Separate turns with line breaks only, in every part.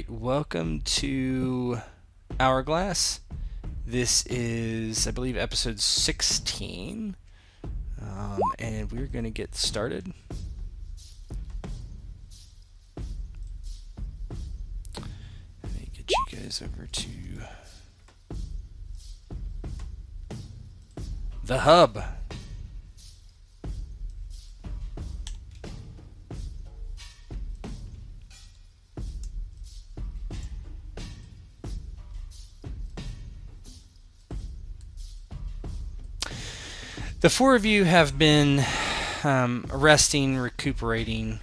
Welcome to Hourglass. This is, I believe, episode 16, and we're going to get started. Let me get you guys over to the hub. The four of you have been resting, recuperating,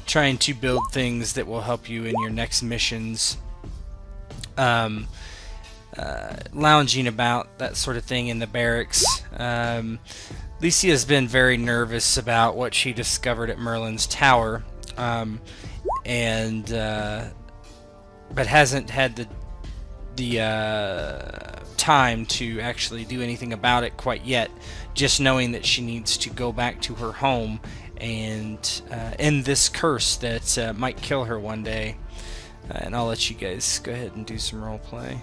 trying to build things that will help you in your next missions, lounging about, that sort of thing in the barracks. Lesia has been very nervous about what she discovered at Merlin's tower, but hasn't had the time to actually do anything about it quite yet, just knowing that she needs to go back to her home and end this curse that might kill her one day. And I'll let you guys go ahead and do some role play.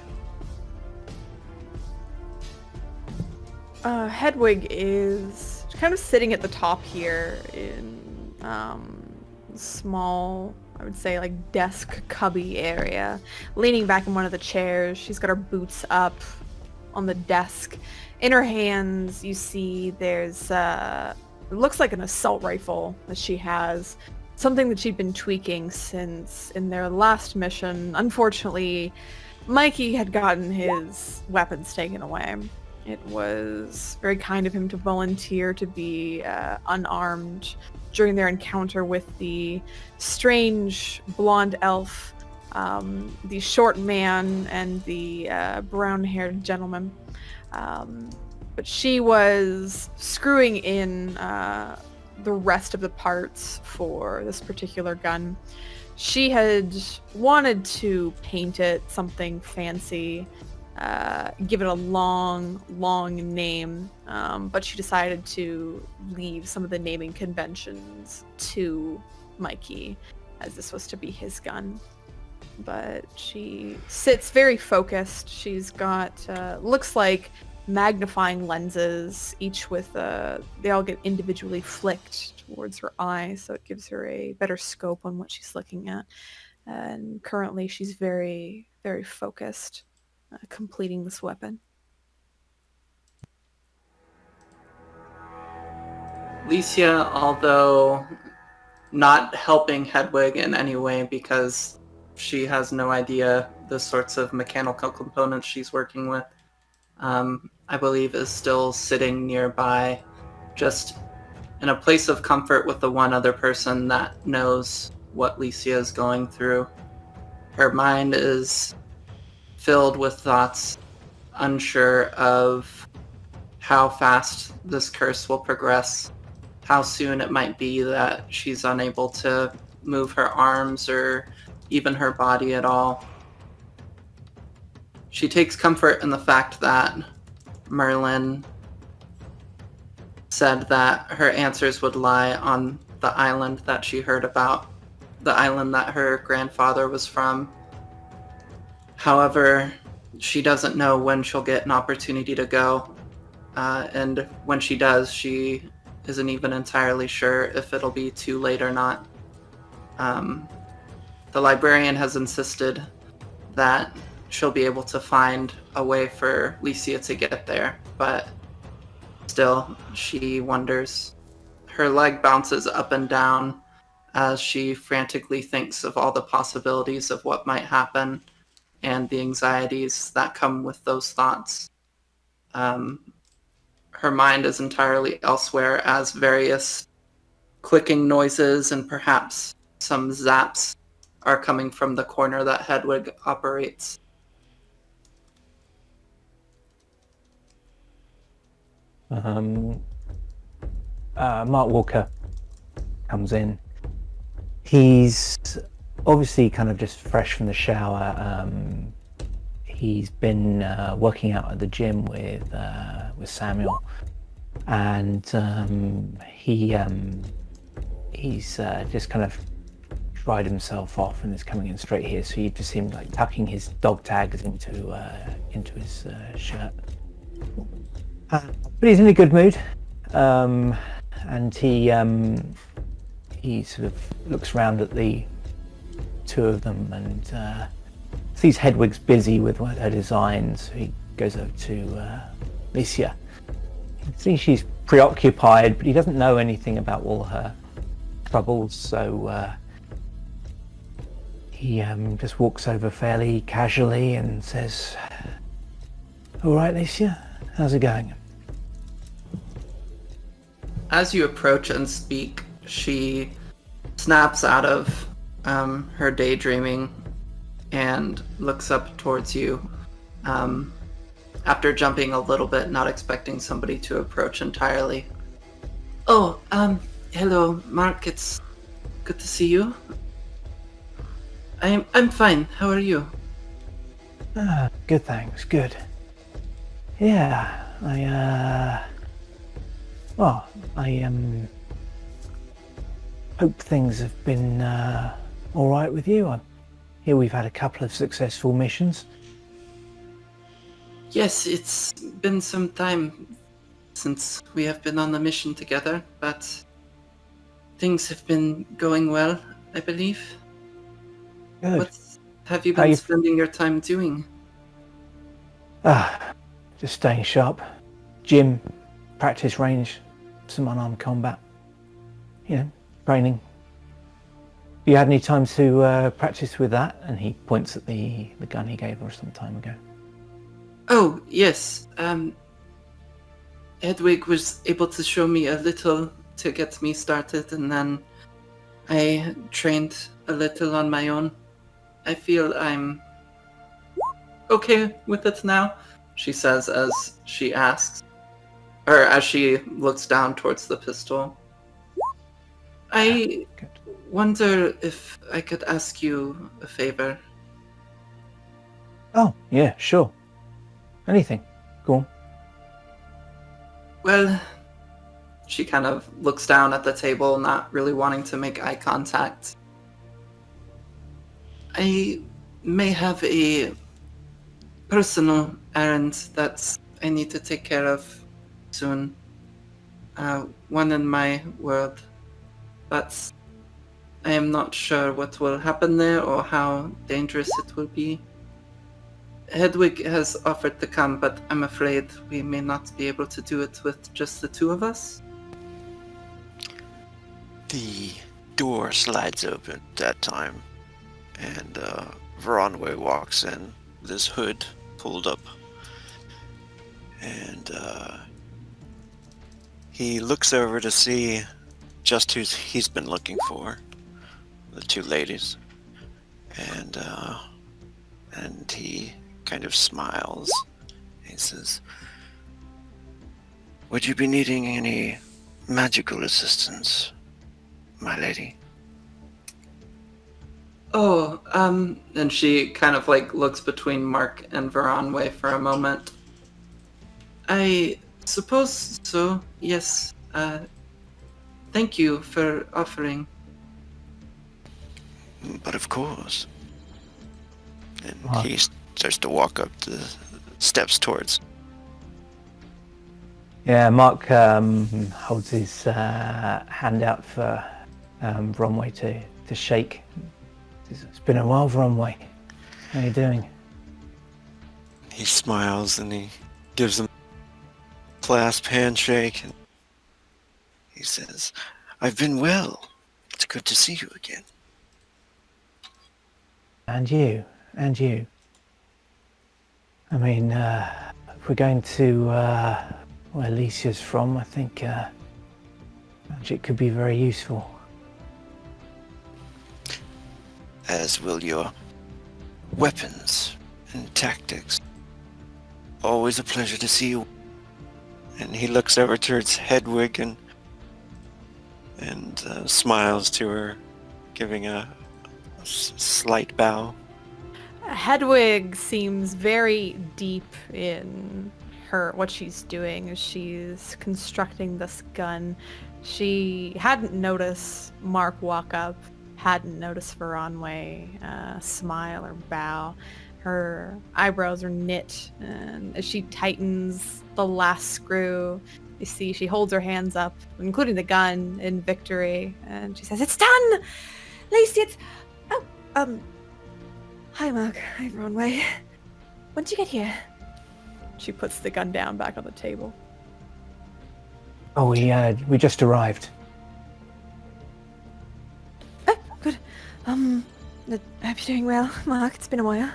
Hedwig is kind of sitting at the top here in small, I would say, like desk cubby area, leaning back in one of the chairs. She's got her boots up on the desk. In her hands, you see there's it looks like an assault rifle that she has, something that she'd been tweaking since in their last mission. Unfortunately, Mikey had gotten his weapons taken away. It was very kind of him to volunteer to be unarmed during their encounter with the strange blonde elf, the short man, and the brown-haired gentleman. But she was screwing in the rest of the parts for this particular gun. She had wanted to paint it something fancy, give it a long name, but she decided to leave some of the naming conventions to Mikey, as this was to be his gun. But she sits very focused. She's got, looks like magnifying lenses, each with, they all get individually flicked towards her eye, so it gives her a better scope on what she's looking at. And currently she's very, very focused, completing this weapon.
Lesia, although not helping Hedwig in any way because she has no idea the sorts of mechanical components she's working with, I believe is still sitting nearby, just in a place of comfort with the one other person that knows what Lesia is going through. Her mind is filled with thoughts, unsure of how fast this curse will progress, how soon it might be that she's unable to move her arms or even her body at all. She takes comfort in the fact that Merlin said that her answers would lie on the island that she heard about, the island that her grandfather was from. However, she doesn't know when she'll get an opportunity to go, and when she does, she isn't even entirely sure if it'll be too late or not. the librarian has insisted that she'll be able to find a way for Lesia to get there, but still, she wonders. Her leg bounces up and down as she frantically thinks of all the possibilities of what might happen and the anxieties that come with those thoughts. Her mind is entirely elsewhere as various clicking noises and perhaps some zaps are coming from the corner that Hedwig operates.
Mark Walker comes in. He's obviously kind of just fresh from the shower. He's been working out at the gym with Samuel, and he's just kind of dried himself off and is coming in straight here. So you just see him like tucking his dog tags into his shirt. But he's in a good mood, and he sort of looks around at the two of them and sees Hedwig's busy with one of her designs. So he goes over to Lesia. He sees she's preoccupied, but he doesn't know anything about all her troubles, so he just walks over fairly casually and says, "All right, Lesia, how's it going?"
As you approach and speak, she snaps out of her daydreaming and looks up towards you after jumping a little bit, not expecting somebody to approach entirely. Oh, hello, Mark. It's good to see you. I'm fine. How are you?
Good, thanks. Good. Yeah, I hope things have been all right with you. I hear we've had a couple of successful missions.
Yes, it's been some time since we have been on the mission together, but things have been going well, I believe.
Good.
What have you been spending your time doing?
Just staying sharp. Gym, practice range, some unarmed combat. You know, training. You had any time to practice with that? And he points at the gun he gave her some time ago.
Oh, yes. Hedwig was able to show me a little to get me started, and then I trained a little on my own. I feel I'm okay with it now, she says as she asks, or as she looks down towards the pistol. I wonder if I could ask you a favor.
Oh, yeah, sure. Anything. Go on.
Well, she kind of looks down at the table, not really wanting to make eye contact. I may have a personal errand that I need to take care of soon. One in my world. But I am not sure what will happen there or how dangerous it will be. Hedwig has offered to come, but I'm afraid we may not be able to do it with just the two of us.
The door slides open at that time, and Veronway walks in with his hood pulled up, and he looks over to see just who he's been looking for, the two ladies, and he kind of smiles. He says, "Would you be needing any magical assistance, my lady?"
Oh, and she kind of like looks between Mark and Veronway for a moment. I suppose so, yes. Thank you for offering.
But of course. And he starts to walk up the steps towards.
Yeah, Mark holds his hand out for Veronway to shake says, "It's been a while, Runway. How you doing?"
He smiles and he gives him a clasp handshake. And he says, "I've been well. It's good to see you again."
And you. I mean, if we're going to where Lesia's from, I think magic could be very useful.
As will your weapons and tactics. Always a pleasure to see you. And he looks over towards Hedwig and smiles to her, giving a slight bow.
Hedwig seems very deep in what she's doing as she's constructing this gun. She hadn't noticed Mark walk up, hadn't noticed Veronway smile or bow. Her eyebrows are knit, and as she tightens the last screw, you see she holds her hands up, including the gun, in victory, and she says, "It's done! Lacey, it's... Oh, hi, Mark. Hi, Veronway. When did you get here?" She puts the gun down back on the table.
Oh, we just arrived.
Oh, good. I hope you're doing well, Mark. It's been a while.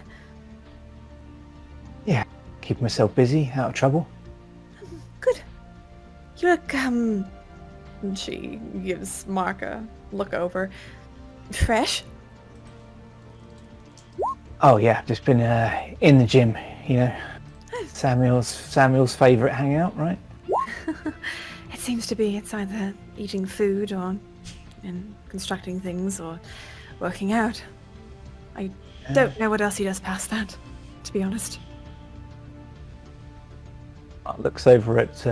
Yeah, keeping myself busy, out of trouble.
Good. You look, and she gives Mark a look over. Fresh?
Oh yeah, just been in the gym, you know. Samuel's favourite hangout, right?
It seems to be. It's either eating food or and constructing things or working out. I don't know what else he does past that, to be honest.
Looks over at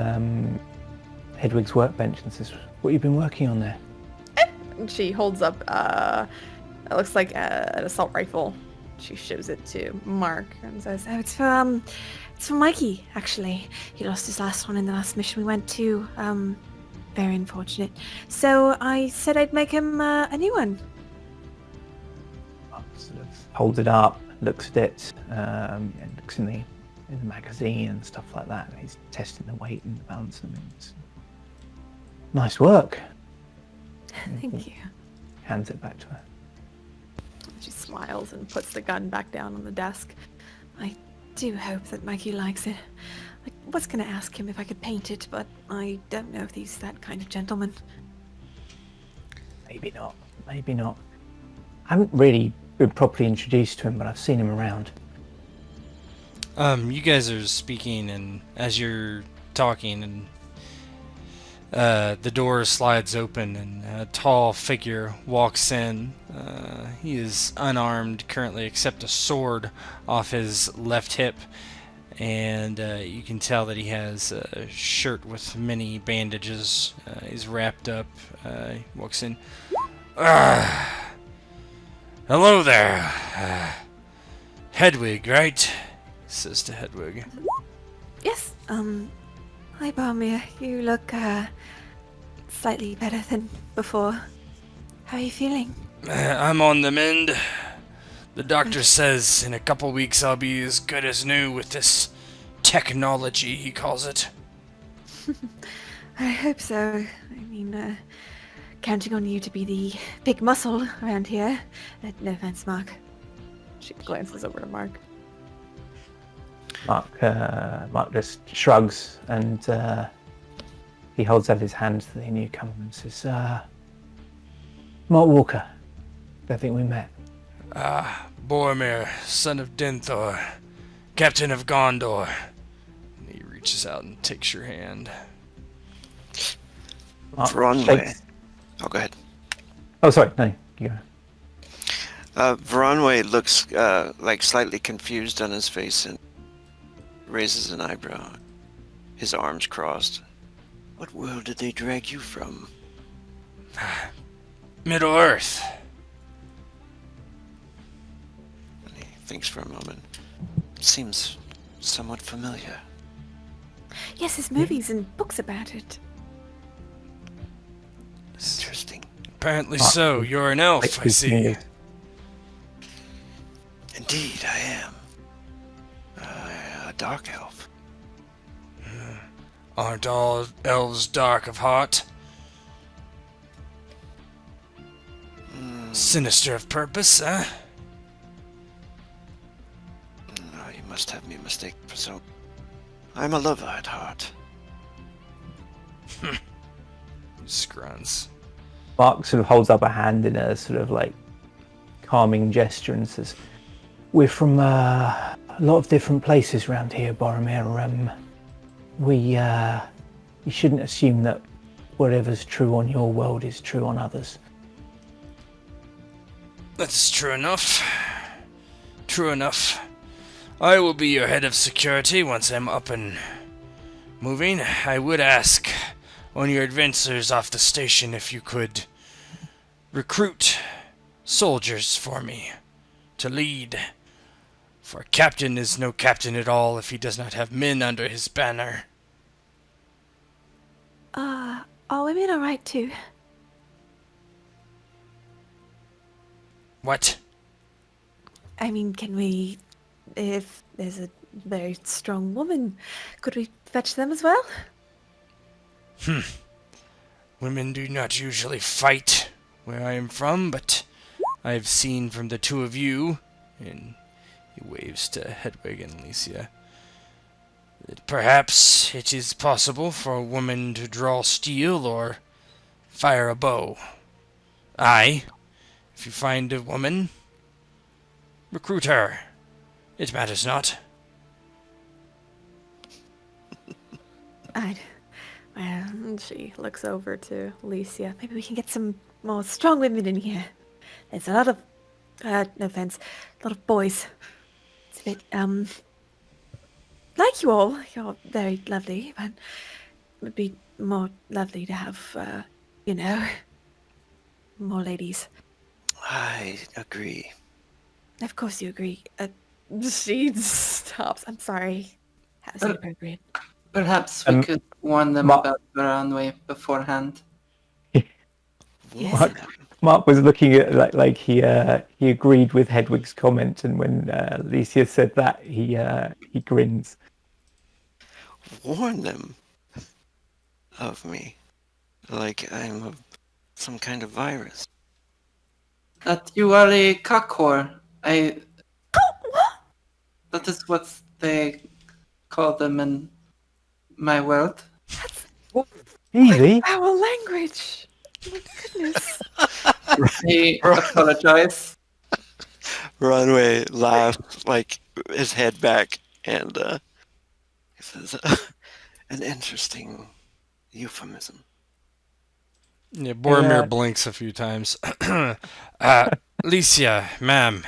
Hedwig's workbench and says, "What have you been working on there?"
And she holds up, it looks like an assault rifle. She shows it to Mark and says, "Oh, it's for Mikey, actually. He lost his last one in the last mission we went to. Very unfortunate. So I said I'd make him a new one."
Sort of holds it up, looks at it, and looks in the magazine and stuff like that. He's testing the weight and the balance and things. Nice work.
Thank you.
Hands it back to her.
She smiles and puts the gun back down on the desk. I do hope that Mikey likes it. I was going to ask him if I could paint it, but I don't know if he's that kind of gentleman.
Maybe not. I haven't really been properly introduced to him, but I've seen him around.
You guys are speaking, and as you're talking, and the door slides open, and a tall figure walks in. He is unarmed currently, except a sword off his left hip, and you can tell that he has a shirt with many bandages. He's wrapped up. He walks in. Hello there. Hedwig, right? He says to Hedwig.
Yes, hi Barmir. You look, slightly better than before. How are you feeling?
I'm on the mend. The doctor says in a couple weeks I'll be as good as new with this technology, he calls it.
I hope so. I mean, counting on you to be the big muscle around here. No offense, Mark. She glances over to Mark.
Mark just shrugs and he holds out his hand to the newcomer and says, "Mark Walker. Don't think we met."
Boromir, son of Denthor, captain of Gondor. And he reaches out and takes your hand.
Veronway. Oh, go ahead.
Oh, sorry. No, you go.
Veronway looks like slightly confused on his face and raises an eyebrow. His arms crossed. What world did they drag you from?
Middle Earth.
And he thinks for a moment. Seems somewhat familiar.
Yes, there's movies and books about it.
Interesting.
Apparently so. You're an elf, I see.
Indeed, I am. A dark elf.
Aren't all elves dark of heart? Sinister of purpose, huh?
No, you must have me mistaken for so. I'm a lover at heart.
Scruns.
Mark sort of holds up a hand in a sort of like calming gesture and says, "We're from a lot of different places around here, Boromir. You shouldn't assume that whatever's true on your world is true on others."
That's true enough. True enough. I will be your head of security once I'm up and moving. I would ask on your adventures off the station if you could recruit soldiers for me to lead. For a captain is no captain at all if he does not have men under his banner.
Are women alright too?
What?
I mean, can we, if there's a very strong woman, could we fetch them as well?
Women do not usually fight where I am from, but I've seen from the two of you, and he waves to Hedwig and Lesia, that perhaps it is possible for a woman to draw steel or fire a bow. Aye, if you find a woman, recruit her. It matters not.
Well, she looks over to Lesia. Maybe we can get some more strong women in here. There's a lot of, no offense, a lot of boys. It's a bit, like you all. You're very lovely, but it would be more lovely to have, more ladies.
I agree.
Of course you agree. She stops. I'm sorry. That was inappropriate.
Perhaps we could warn them about the runway beforehand.
Yes.
Mark was looking at like he agreed with Hedwig's comment, and when Lesia said that, he grins.
Warn them of me. Like I'm some kind of virus.
That you are a cockor.
What?
That is what they call them in my world.
Easy.
Our language. Oh my goodness.
I apologize.
Runway laughs, like his head back, and he says, "An interesting euphemism."
Yeah, Boromir
Yeah.
blinks a few times. Lesia, ma'am,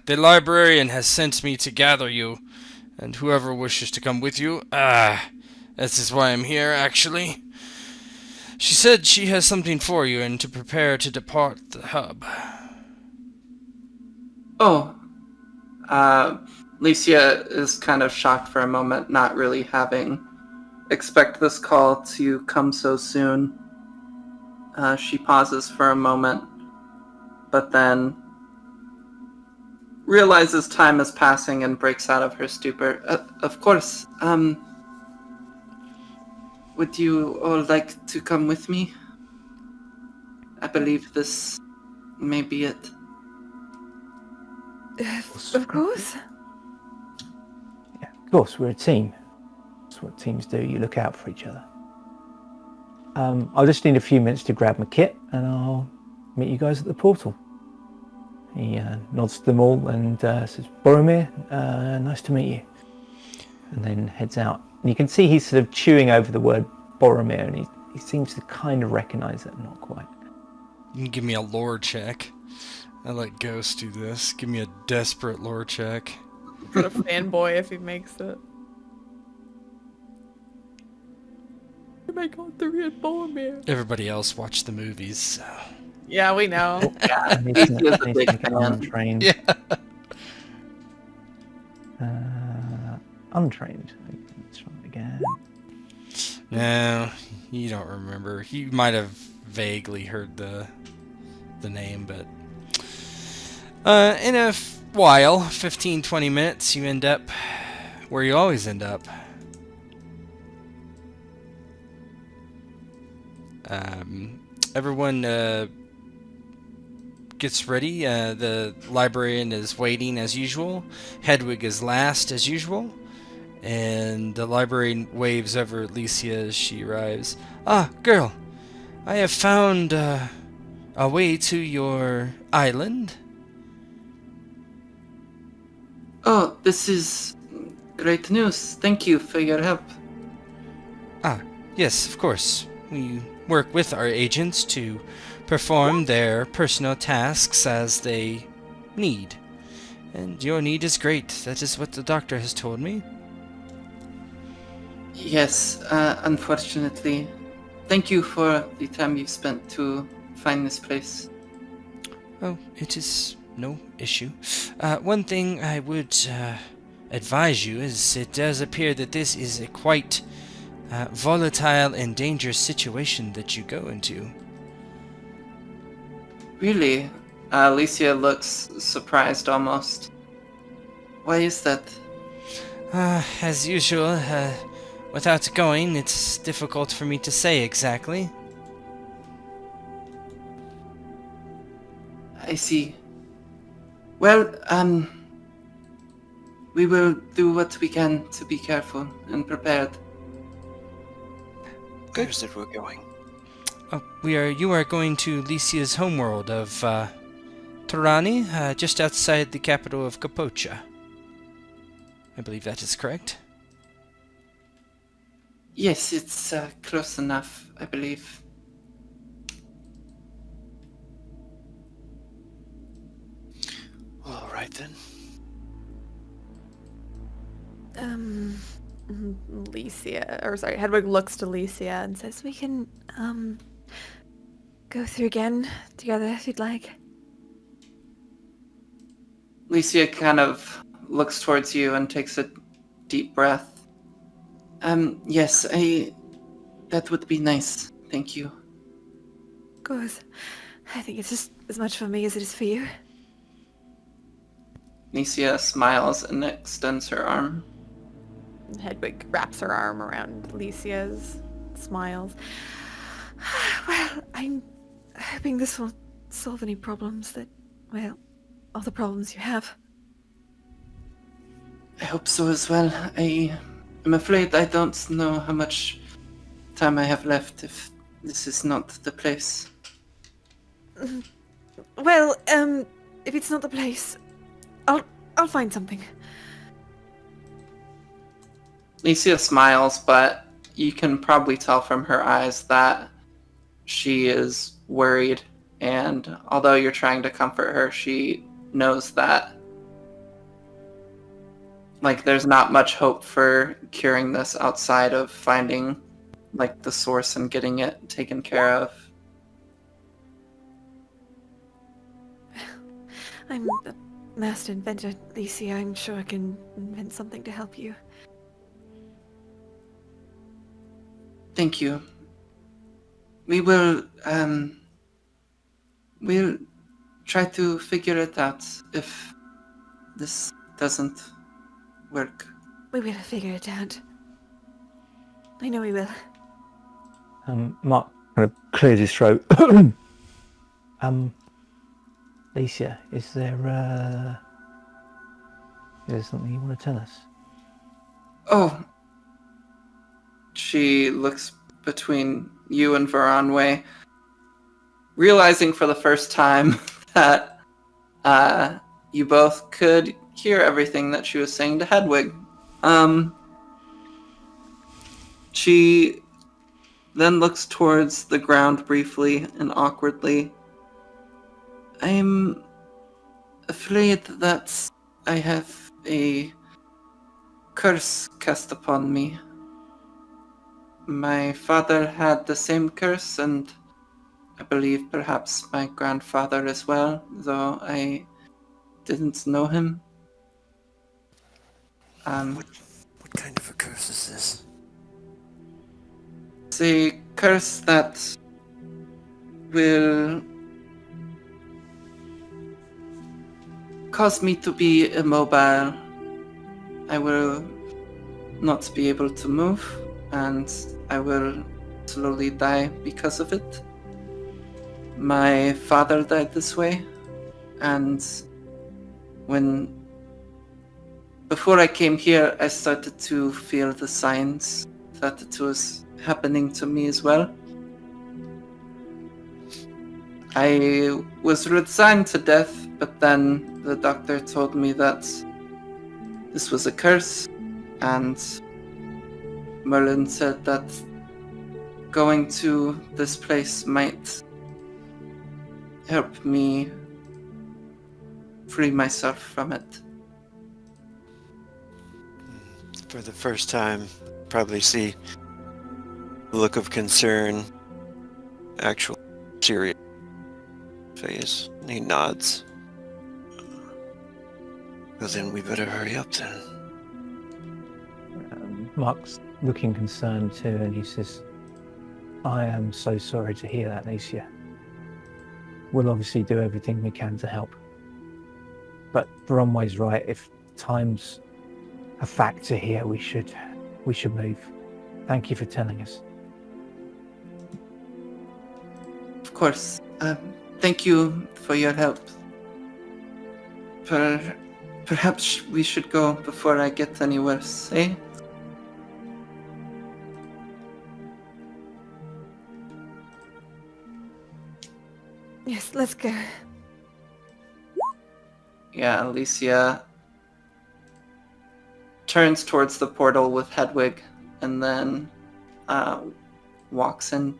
the librarian has sent me to gather you, and whoever wishes to come with you. This is why I'm here, actually. She said she has something for you and to prepare to depart the hub.
Oh. Licia is kind of shocked for a moment, not really having expect this call to come so soon. She pauses for a moment, but then realizes time is passing and breaks out of her stupor. Of course, would you all like to come with me? I believe this may be it.
Of course.
Yeah, of course, we're a team. That's what teams do. You look out for each other. I'll just need a few minutes to grab my kit, and I'll meet you guys at the portal. He nods to them all and says, "Boromir, nice to meet you." And then heads out. And you can see he's sort of chewing over the word Boromir, and he seems to kind of recognize it, not quite.
You can give me a lore check. I let Ghost do this. Give me a desperate lore check.
What a fanboy if he makes it. Oh my god, the real Boromir.
Everybody else watched the movies, so...
Yeah, we know.
I need
He's
to
a
make
big
an
fan.
untrained.
Yeah.
Untrained. Let's try it again.
No, you don't remember. You might have vaguely heard the name, but while, 15, 20 minutes, you end up where you always end up. Everyone gets ready. The librarian is waiting as usual. Hedwig is last as usual. And the librarian waves over at Lesia as she arrives. Ah, girl, I have found a way to your island.
Oh, this is great news. Thank you for your help.
Ah, yes, of course. We work with our agents to perform their personal tasks as they need. And your need is great. That is what the doctor has told me.
Yes, unfortunately. Thank you for the time you've spent to find this place.
Oh, it is no issue. One thing I would advise you is it does appear that this is a quite volatile and dangerous situation that you go into.
Really? Lesia looks surprised almost. Why is that?
As usual, without going, it's difficult for me to say exactly.
I see. Well, we will do what we can to be careful and prepared.
Where's it we're going?
Oh, you are going to Lesia's homeworld of Torani, just outside the capital of Kapocha. I believe that is correct.
Yes, it's close enough, I believe.
All right then.
Hedwig looks to Lesia and says, we can, go through again together if you'd like.
Lesia kind of looks towards you and takes a deep breath. Yes, that would be nice. Thank you.
Of course. I think it's just as much for me as it is for you.
Lesia smiles and extends her arm.
Hedwig wraps her arm around Lesia's, smiles. Well, I'm hoping this will solve any problems all the problems you have.
I hope so as well. I'm afraid I don't know how much time I have left if this is not the place.
Well, if it's not the place, I'll find something.
Lesia smiles, but you can probably tell from her eyes that she is worried, and although you're trying to comfort her, she knows that there's not much hope for curing this outside of finding the source and getting it taken care of.
I'm a master inventor, Lesia. I'm sure I can invent something to help you.
Thank you. We'll try to figure it out if this doesn't work.
We will figure it out. I know we will.
Mark kind of clears his throat. Lesia, is there something you want to tell us?
Oh. She looks between you and Varanwe, realizing for the first time that you both could hear everything that she was saying to Hedwig. She then looks towards the ground briefly and awkwardly. I'm afraid that I have a curse cast upon me. My father had the same curse, and I believe perhaps my grandfather as well, though I didn't know him.
What kind of a curse is this?
It's a curse that will cause me to be immobile. I will not be able to move, and I will slowly die because of it. My father died this way, and before I came here, I started to feel the signs that it was happening to me as well. I was resigned to death, but then the doctor told me that this was a curse, and Merlin said that going to this place might help me free myself from it.
For the first time, probably see the look of concern, actual serious face. And he nods. Well, then we better hurry up then.
Mark's looking concerned too, and he says, I am so sorry to hear that, Lesia. We'll obviously do everything we can to help. But Bronway's right, if time's a factor here, we should move. Thank you for telling us.
Of course. Thank you for your help. Perhaps we should go before I get any worse, eh?
Yes, let's go.
Yeah, Alicia turns towards the portal with Hedwig and then walks in.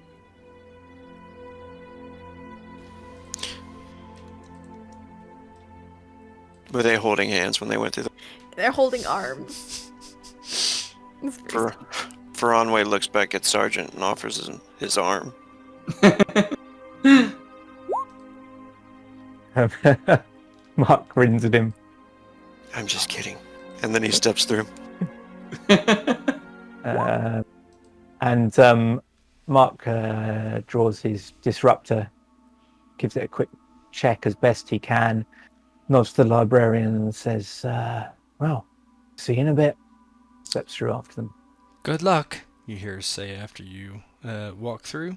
Were they holding hands when they went through the...
They're holding arms. It's very
Veronway looks back at Sergeant and offers his arm.
Mark grins at him.
I'm just kidding. And then he steps through.
Mark draws his disruptor, gives it a quick check as best he can, nods to the librarian and says, well, see you in a bit. Steps through after them.
Good luck, you hear her say after you walk through.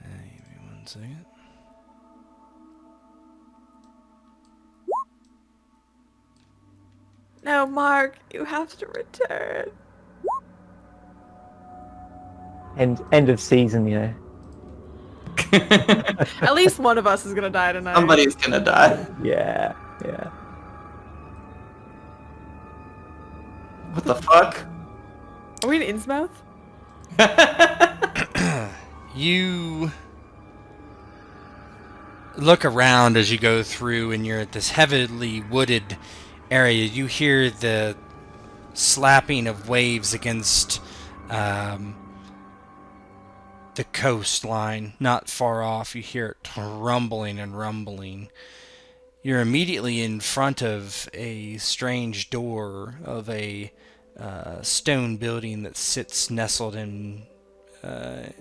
Give me 1 second.
No, Mark, you have to return.
End of season, you know.
At least one of us is gonna die tonight.
Somebody's gonna die.
Yeah.
What the fuck?
Are we in Innsmouth?
You look around as you go through and you're at this heavily wooded area. You hear the slapping of waves against the coastline not far off. You hear it rumbling and rumbling. You're immediately in front of a strange door of a stone building that sits nestled in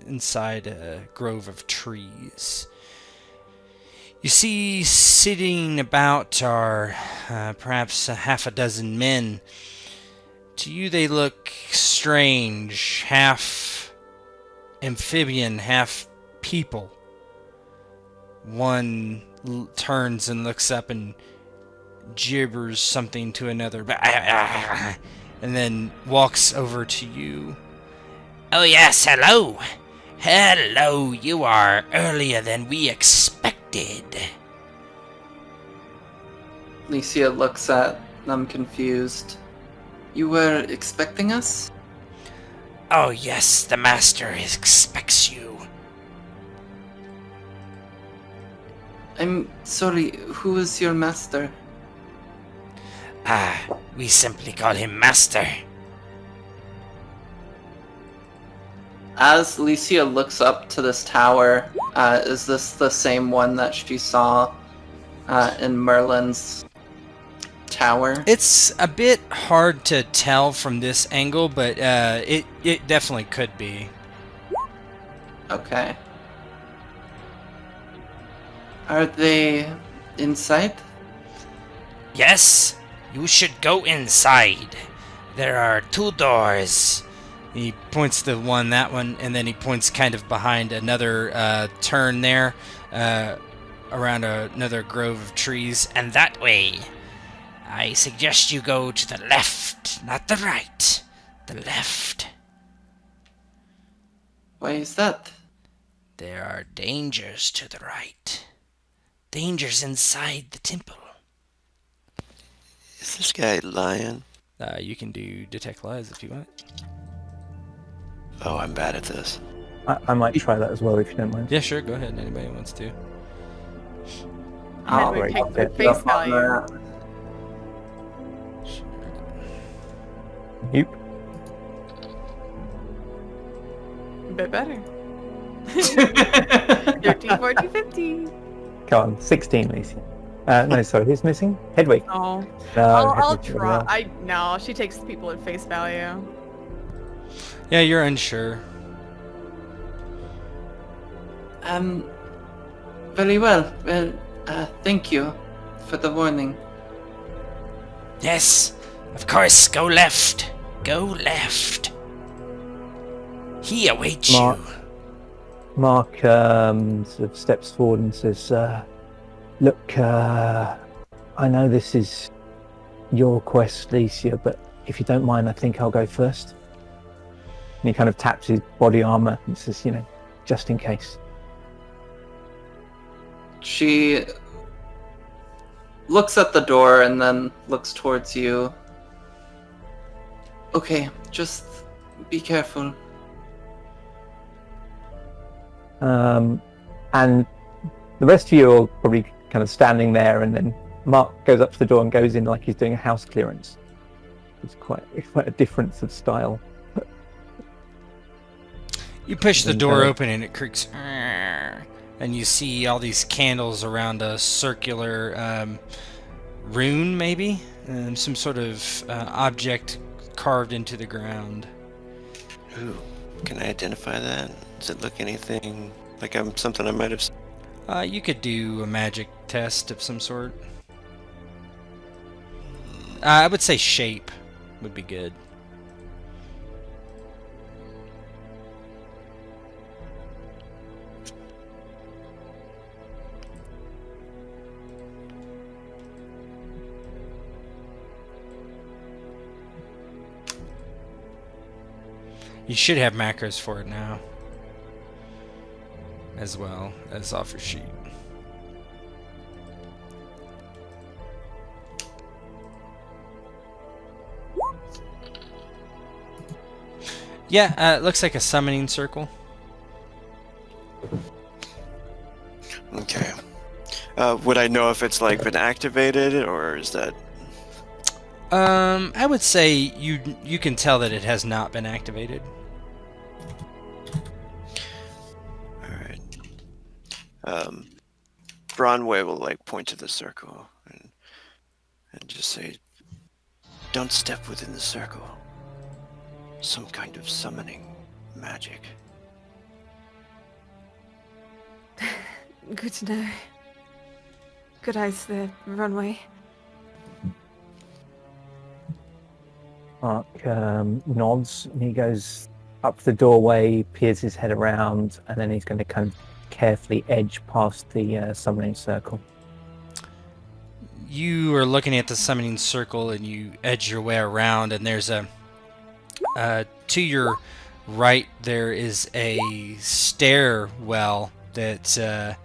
inside a grove of trees. You see sitting about are perhaps a half a dozen men. To you they look strange, half amphibian, half people. One turns and looks up and gibbers something to another, and then walks over to you. Oh yes, hello. Hello, you are earlier than we expected.
Lesia looks at them confused. You were expecting us?
Oh yes, the master expects you.
I'm sorry, who is your master?
We simply call him Master.
As Lesia looks up to this tower, is this the same one that she saw in Merlin's tower?
It's a bit hard to tell from this angle, but it definitely could be.
Okay. . Are they inside?
Yes, you should go inside. There are 2 doors. He points to that one, and then he points kind of behind another turn there, around another grove of trees, and that way. I suggest you go to the left, not the right. The left.
Why is that?
There are dangers to the right. Dangers inside the temple.
Is this guy lying?
You can do detect lies if you want.
Oh, I'm bad at this.
I might try that as well if you don't mind.
Yeah, sure. Go ahead. Anybody wants to.
I'll
Hedwig
I'll
takes the
pick you
face
up on
value.
that.
Yep.
A bit better. 13, 14, 15.
Come on, 16, Lesia. No, sorry, who's missing? Hedwig.
Oh.
No,
I'll
Hedwig's doing
try.
well.
No, she takes people at face value.
Yeah, you're unsure.
Very well. Well, thank you for the warning.
Yes, of course. Go left. Go left. He awaits
Mark.
you.
Mark sort of steps forward and says, look, I know this is your quest, Lesia, but if you don't mind, I think I'll go first. And he kind of taps his body armor and says, just in case.
She looks at the door and then looks towards you. Okay, just be careful.
And the rest of you are probably kind of standing there, and then Mark goes up to the door and goes in like he's doing a house clearance. It's quite a difference of style.
You push the door open and it creaks. And you see all these candles around a circular rune, maybe? Some sort of object carved into the ground.
Ooh, can I identify that? Does it look anything like something I might have seen?
You could do a magic test of some sort. I would say shape would be good. You should have macros for it now, as well as off your sheet. Yeah, it looks like a summoning circle.
Okay. Would I know if it's like been activated, or is that?
I would say you can tell that it has not been activated.
Bronway will like point to the circle and just say, "Don't step within the circle. Some kind of summoning magic."
Good to know. Good eyes there, Runway.
Mark nods and he goes up the doorway, peers his head around, and then he's going to kind of carefully edge past the summoning circle.
You are looking at the summoning circle and you edge your way around, and there's a to your right there is a stairwell that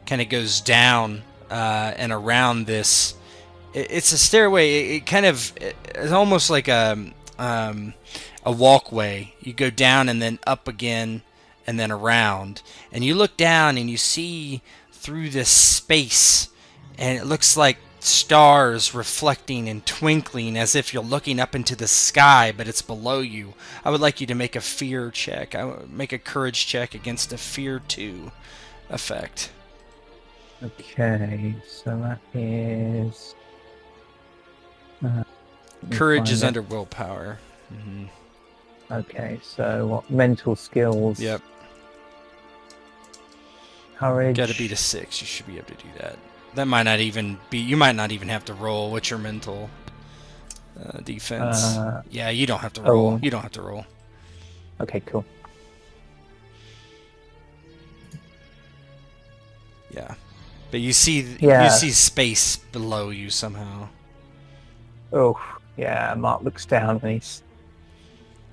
kind of goes down and around this. It's a stairway. It's almost like a walkway. You go down and then up again and then around, and you look down and you see through this space, and it looks like stars reflecting and twinkling as if you're looking up into the sky, but it's below you. I would like you to make a fear check. I would make a courage check against a fear 2 effect.
Okay, so that is...
Courage is under willpower. Mm-hmm.
Okay, so what? Mental skills.
Yep.
Courage.
Got to beat a 6. You should be able to do that. That might not even be. You might not even have to roll. What's your mental defense? Yeah, you don't have to roll.
Oh.
You don't have to roll.
Okay, cool.
Yeah, but you see
Yeah.
space below you somehow.
Oh, yeah. Mark looks down and he's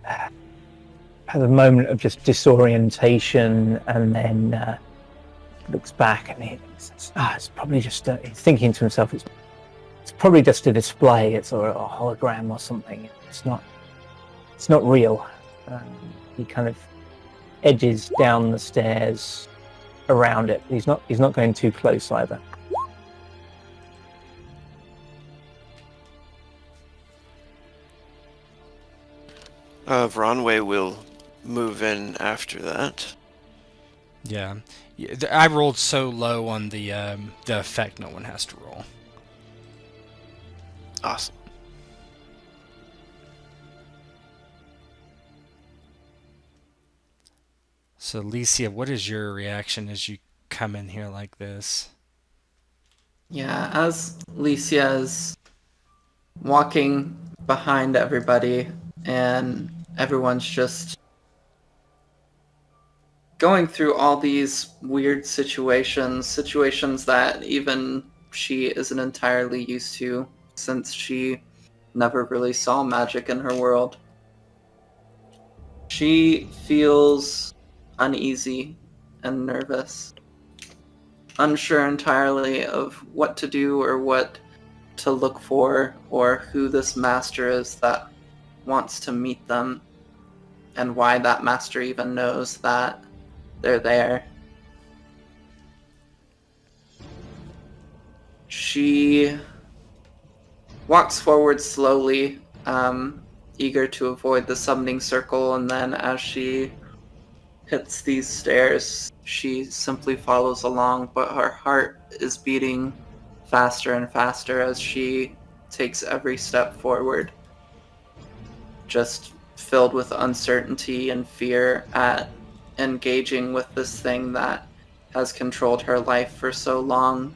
has a moment of just disorientation, and then looks back and he says, it's probably just. He's thinking to himself, it's probably just a display. It's or a hologram or something. It's not real. He kind of edges down the stairs around it. He's not going too close either.
Ronway will move in after that.
Yeah, I rolled so low on the effect. No one has to roll.
Awesome.
So, Lesia, what is your reaction as you come in here like this?
Yeah, as Lesia is walking behind everybody and everyone's just going through all these weird situations that even she isn't entirely used to, since she never really saw magic in her world. She feels uneasy and nervous, unsure entirely of what to do or what to look for, or who this master is that wants to meet them, and why that master even knows that they're there. She walks forward slowly, eager to avoid the summoning circle, and then as she hits these stairs, she simply follows along, but her heart is beating faster and faster as she takes every step forward, just filled with uncertainty and fear at engaging with this thing that has controlled her life for so long.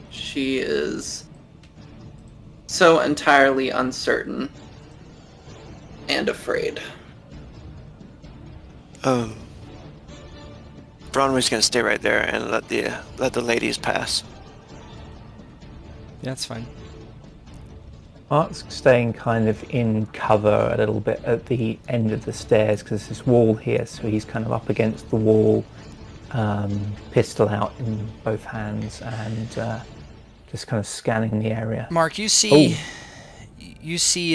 She is so entirely uncertain and afraid.
Bronway's gonna stay right there and let the ladies pass.
Yeah, that's fine.
Mark's staying kind of in cover a little bit at the end of the stairs because there's this wall here, so he's kind of up against the wall, pistol out in both hands, and just kind of scanning the area.
Mark, you see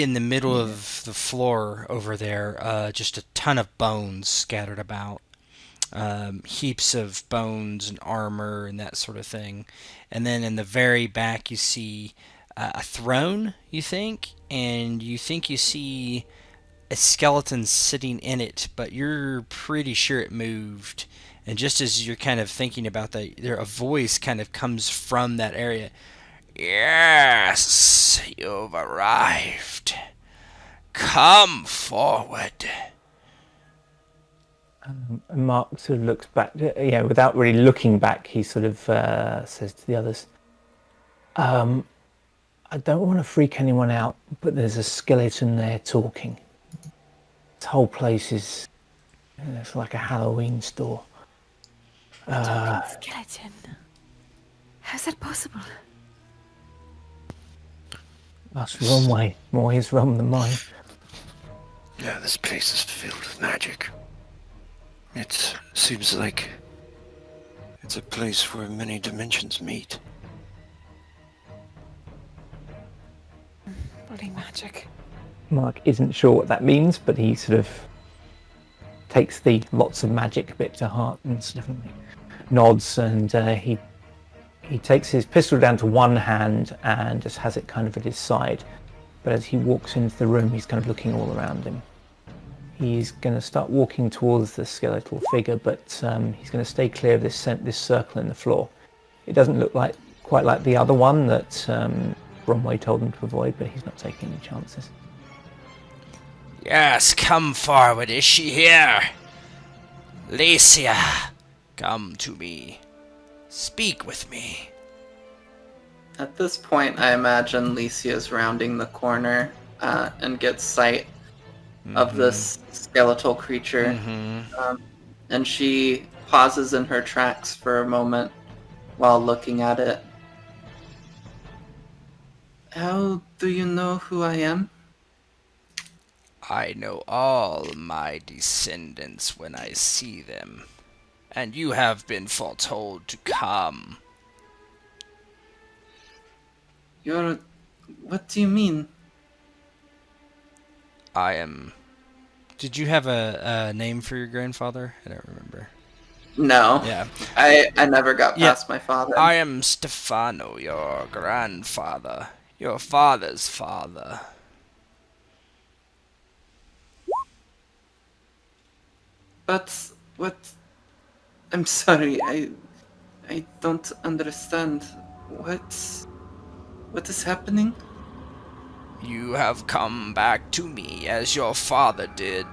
in the middle of the floor over there just a ton of bones scattered about. Heaps of bones and armor and that sort of thing. And then in the very back you see a throne, you think, and you think you see a skeleton sitting in it, but you're pretty sure it moved. And just as you're kind of thinking about that, a voice kind of comes from that area. Yes, you've arrived. Come forward.
And Mark sort of looks back, without really looking back, he sort of says to the others, I don't want to freak anyone out, but there's a skeleton there talking. This whole place is, it's like a Halloween store.
Skeleton. How's that possible?
That's wrong way. More his realm than mine.
Yeah, this place is filled with magic. It seems like it's a place where many dimensions meet.
Bloody magic.
Mark isn't sure what that means, but he sort of takes the lots of magic bit to heart and sort of nods, and he takes his pistol down to one hand and just has it kind of at his side. But as he walks into the room, he's kind of looking all around him. He's going to start walking towards the skeletal figure, but he's going to stay clear of this circle in the floor. It doesn't look quite like the other one that Bromway told him to avoid, but he's not taking any chances.
Yes, come forward. Is she here? Lesia, come to me. Speak with me.
At this point, I imagine Lesia's rounding the corner and gets sight of this skeletal creature. And she pauses in her tracks for a moment while looking at it. How do you know who I am?
I know all my descendants when I see them, and you have been foretold to come.
You're... What do you mean?
I am... Did you have a name for your grandfather? I don't remember.
No.
Yeah.
I never got past my father.
I am Stefano, your grandfather. Your father's father.
But what? I'm sorry. I don't understand. What is happening?
You have come back to me as your father did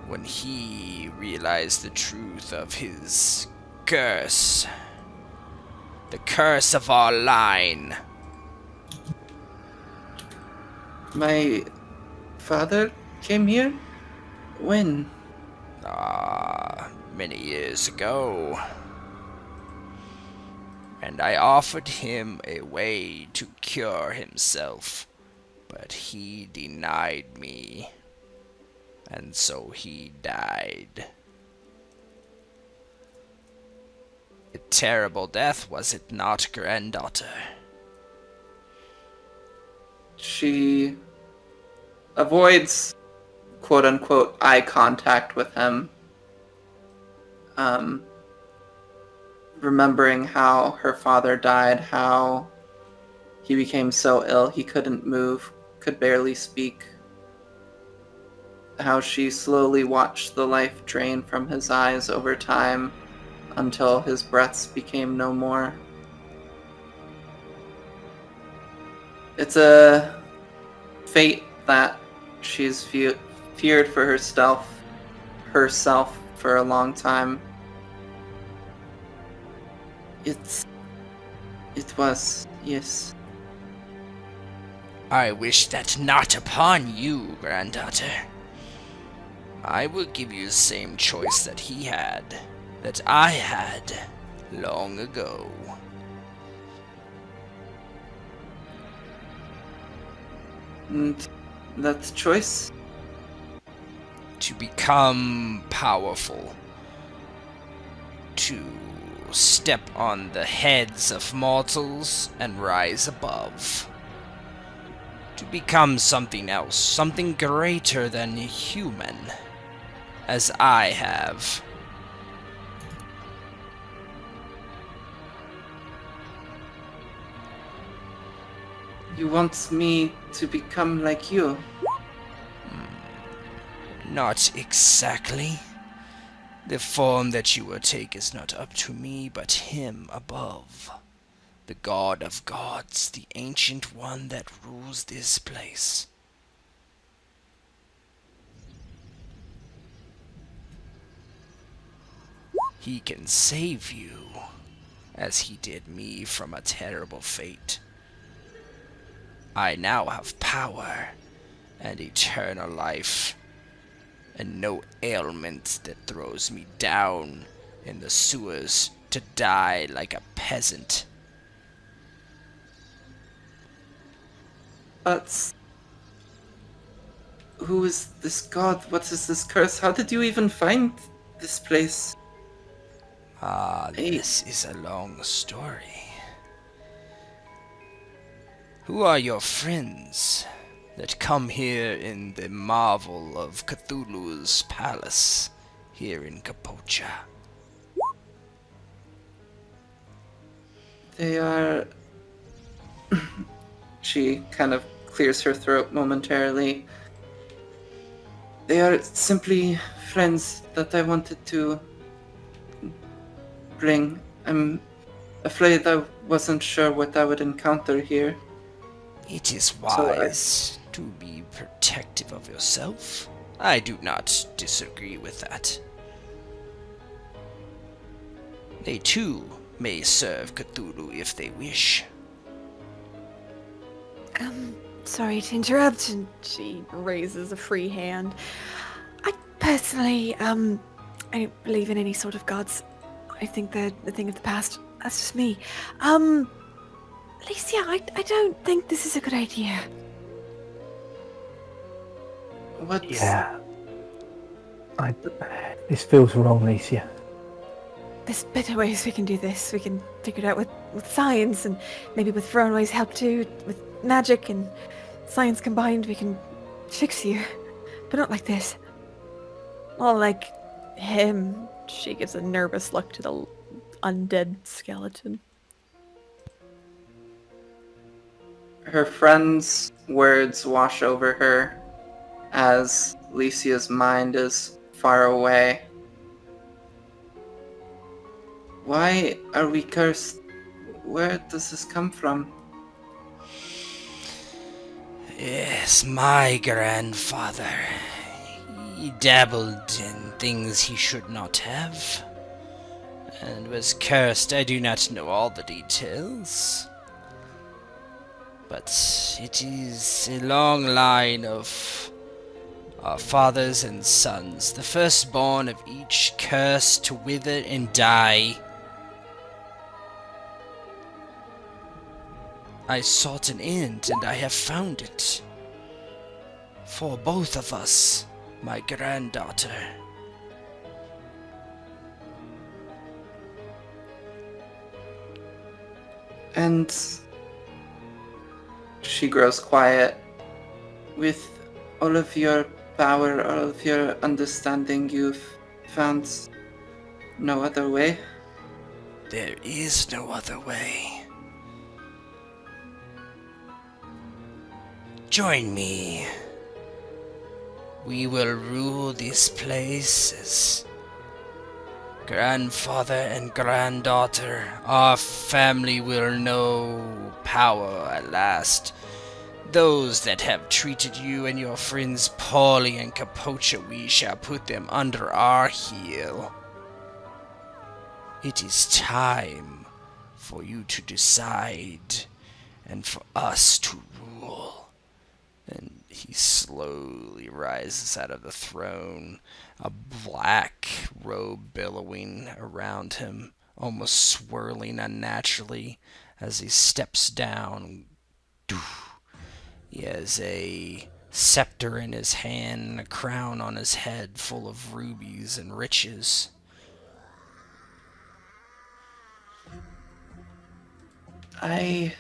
when he realized the truth of his curse. The curse of our line.
My father came here? When?
Many years ago. And I offered him a way to cure himself, but he denied me, and so he died. A terrible death, was it not, granddaughter?
She avoids quote-unquote eye contact with him, remembering how her father died, how he became so ill he couldn't move, could barely speak, how she slowly watched the life drain from his eyes over time until his breaths became no more. It's a fate that she's feared for herself for a long time. It was, yes.
I wish that not upon you, granddaughter. I will give you the same choice that he had, that I had, long ago.
And that choice?
To become powerful. To step on the heads of mortals and rise above. To become something else, something greater than human, as I have.
You want me to become like you?
Not exactly. The form that you will take is not up to me, but him above. The God of gods, the ancient one that rules this place. He can save you, as he did me from a terrible fate. I now have power and eternal life, and no ailment that throws me down in the sewers to die like a peasant.
But who is this god? What is this curse? How did you even find this place?
This is a long story. Who are your friends that come here in the marvel of Cthulhu's palace here in Capocha?
They are... She kind of clears her throat momentarily. They are simply friends that I wanted to bring. I'm afraid I wasn't sure what I would encounter here.
It is wise to be protective of yourself. I do not disagree with that. They too may serve Cthulhu if they wish.
Sorry to interrupt, and she raises a free hand. I personally, I don't believe in any sort of gods. I think they're a thing of the past. That's just me. Lesia, I don't think this is a good idea.
What?
Yeah. This feels wrong, Lesia.
There's better ways we can do this. We can figure it out with science, and maybe with Veronway's help too, with magic and science combined, we can fix you. But not like this. Not like him. She gives a nervous look to the undead skeleton.
Her friend's words wash over her as Lesia's mind is far away. Why are we cursed? Where does this come from?
Yes, my grandfather. He dabbled in things he should not have, and was cursed. I do not know all the details, but it is a long line of our fathers and sons, the firstborn of each cursed to wither and die. I sought an end, and I have found it. For both of us, my granddaughter.
And she grows quiet. With all of your power, all of your understanding, you've found no other way?
There is no other way. Join me. We will rule this place as grandfather and granddaughter. Our family will know power at last. Those that have treated you and your friends poorly in Capocha, we shall put them under our heel. It is time for you to decide and for us to rule. And he slowly rises out of the throne, a black robe billowing around him, almost swirling unnaturally as he steps down. He has a scepter in his hand and a crown on his head full of rubies and riches.
I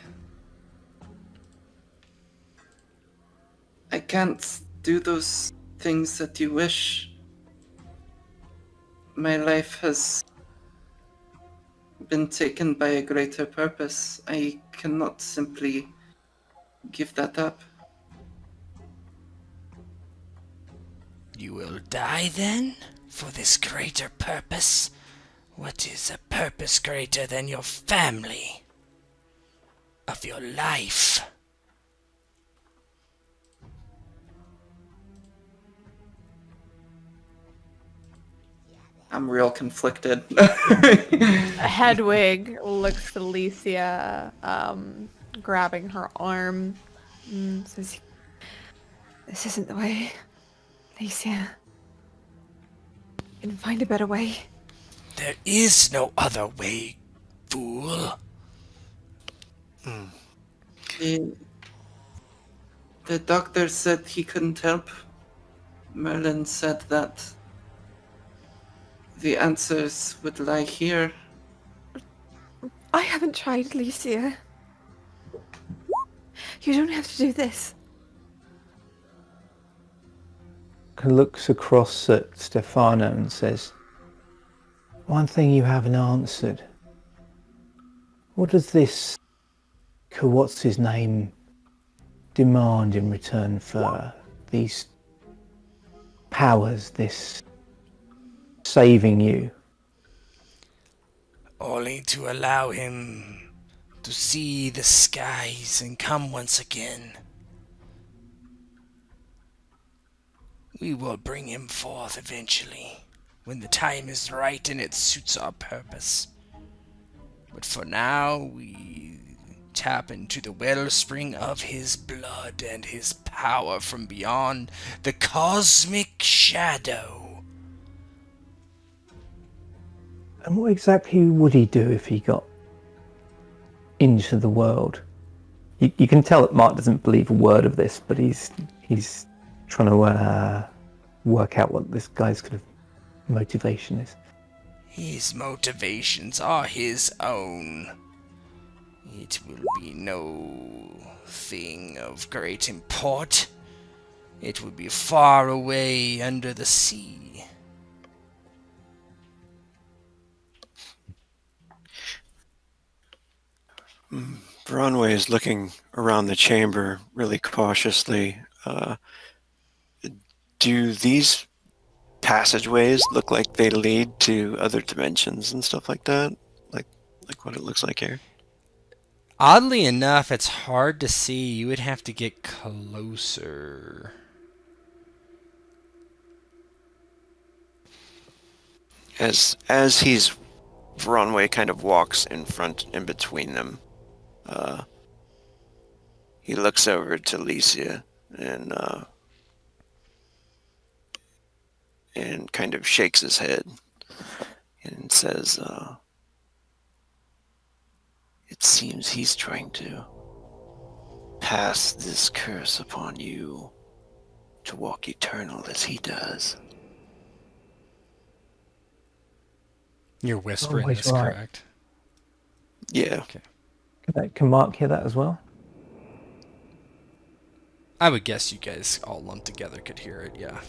can't do those things that you wish. My life has been taken by a greater purpose. I cannot simply give that up.
You will die then, for this greater purpose? What is a purpose greater than your family? Of your life?
I'm real conflicted.
Hedwig looks to Lesia, grabbing her arm, says, "This isn't the way, Lesia. You can find a better way."
There is no other way, fool.
The doctor said he couldn't help. Merlin said that the answers would lie here.
I haven't tried, Lesia. You don't have to do this.
Looks across at Stefano and says, "One thing you haven't answered. What does this, what's his name, demand in return for these powers, this saving you?"
Only to allow him to see the skies and come once again. We will bring him forth eventually, when the time is right and it suits our purpose. But for now, we tap into the wellspring of his blood and his power from beyond the cosmic shadow.
And what exactly would he do if he got into the world? You can tell that Mark doesn't believe a word of this, but he's trying to work out what this guy's kind of motivation is.
His motivations are his own. It will be no thing of great import. It will be far away under the sea.
Bronway is looking around the chamber really cautiously. Do these passageways look like they lead to other dimensions and stuff like that? Like what it looks like here?
Oddly enough, it's hard to see. You would have to get closer.
As Bronway kind of walks in between them, he looks over to Lesia and kind of shakes his head and says, "It seems he's trying to pass this curse upon you to walk eternal as he does."
You're whispering
Always
this,
right.
correct?
Yeah.
Okay.
Can Mark hear that as well?
I would guess you guys all lumped together could hear it, yeah.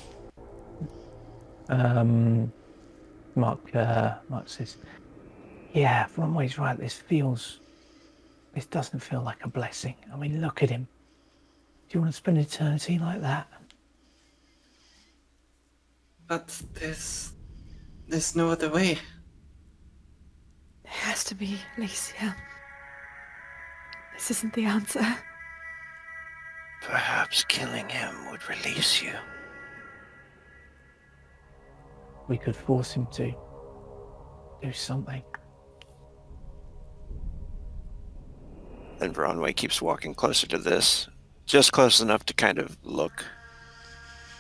Mark says, "Yeah, Bronway's right. This doesn't feel like a blessing. I mean, look at him. Do you want to spend eternity like that?"
But there's no other way.
There has to be, Lesia. This isn't the answer.
Perhaps killing him would release you.
We could force him to do something.
And Bronway keeps walking closer to this, just close enough to kind of look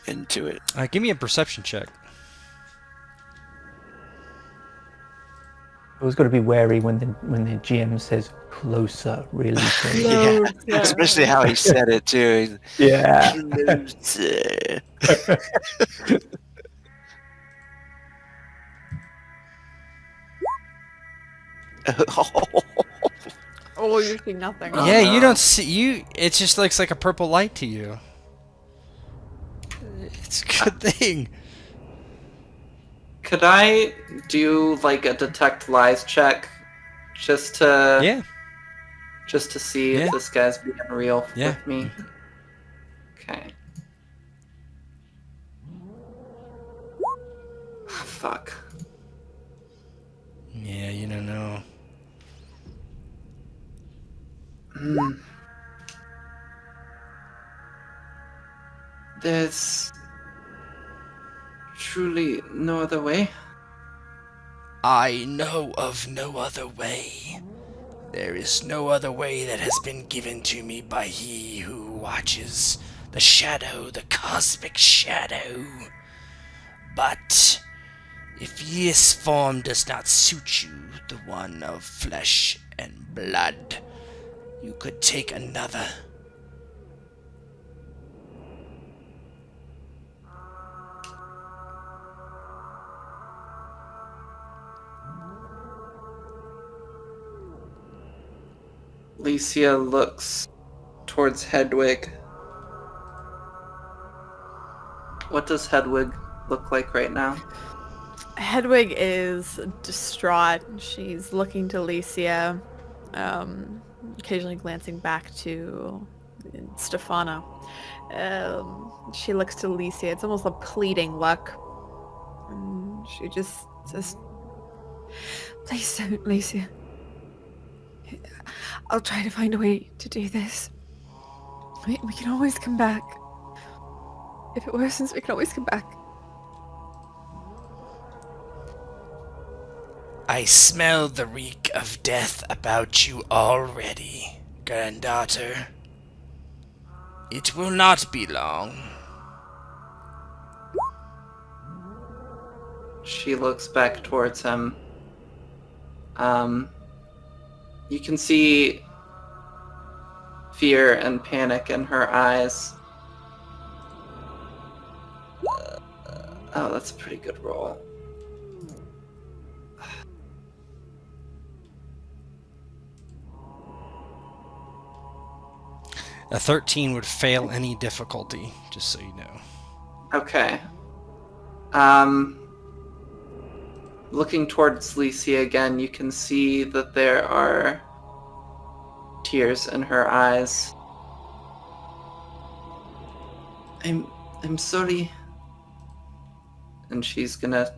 into it.
Give me a perception check.
Always got to be wary when the GM says closer, really.
Yeah, especially how he said it too.
Yeah.
Closer.
Oh, you see nothing.
Oh,
Yeah,
no.
you don't see you. It just looks like a purple light to you. It's a good thing.
Could I do like a detect lies check, just to see
Yeah.
if this guy's being real
Yeah.
with me? Okay. Fuck.
Yeah, you don't know.
There's truly no other way.
I know of no other way. There is no other way that has been given to me by he who watches the shadow, the cosmic shadow. But if this form does not suit you, the one of flesh and blood, you could take another.
Lesia looks towards Hedwig. What does Hedwig look like right now?
Hedwig is distraught. She's looking to Lesia, occasionally glancing back to Stefano. She looks to Lesia. It's almost a pleading look. She just says, "Please don't, Lesia. I'll try to find a way to do this. We can always come back. If it worsens, we can always come back."
I smell the reek of death about you already, granddaughter. It will not be long.
She looks back towards him. You can see fear and panic in her eyes. Oh, that's a pretty good roll.
A 13 would fail any difficulty, just so you know.
Okay. Looking towards Lesia again, you can see that there are tears in her eyes. I'm sorry. And she's gonna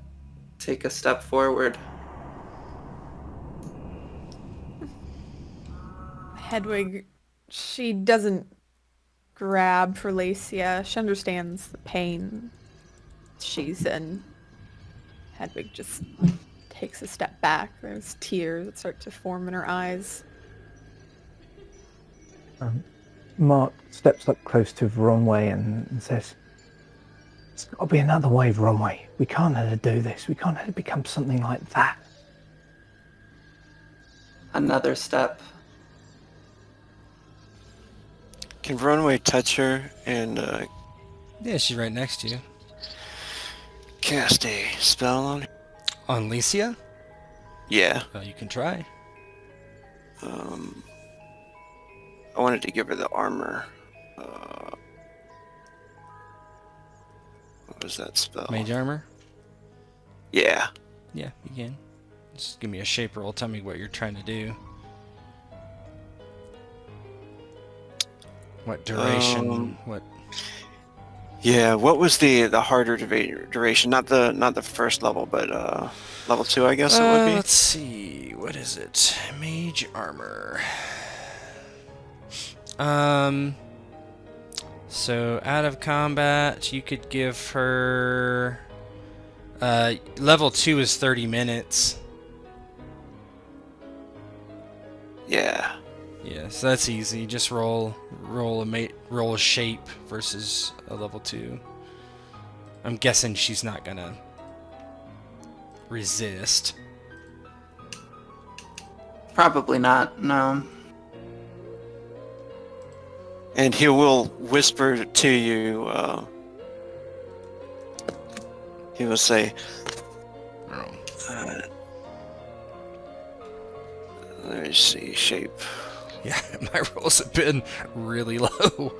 take a step forward.
Hedwig, she doesn't grab for Lesia. She understands the pain she's in. Hedwig just takes a step back. There's tears that start to form in her eyes.
Mark steps up close to Veronway and says, "There's got to be another way, Veronway. We can't let her do this. We can't let her become something like that."
Another step.
Can Runway touch her and
Yeah, she's right next to you.
cast a spell on her?
On Lesia?
Yeah.
Well, you can try.
I wanted to give her the armor. What was that spell?
Mage armor?
Yeah.
Yeah, you can. Just give me a shape roll. Tell me what you're trying to do. What duration? What?
Yeah. What was the harder duration? Not the first level, but level 2, I guess it would be.
Let's see. What is it? Mage armor. So out of combat, you could give her. Level 2 is 30 minutes.
Yeah.
Yeah, so that's easy. Just roll a shape versus a level 2. I'm guessing she's not gonna resist.
Probably not, no.
And he will whisper to you. He will say, "Let's see, shape."
Yeah, my rolls have been really low.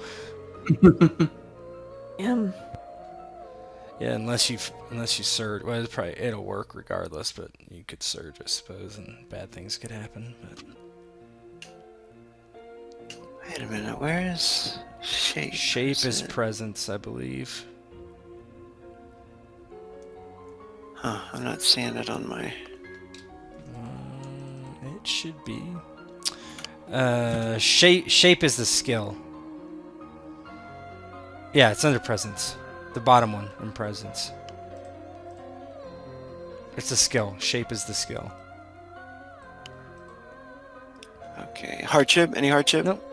Yeah, unless you surge. Well, it'll work regardless, but you could surge, I suppose, and bad things could happen. But
Wait a minute, where is shape?
shape is presence, I believe.
Huh, I'm not seeing it on my...
It should be. Shape is the skill. Yeah, it's under presence. The bottom one in presence. It's a skill. Shape is the skill.
Okay, hardship? Any hardship?
Nope.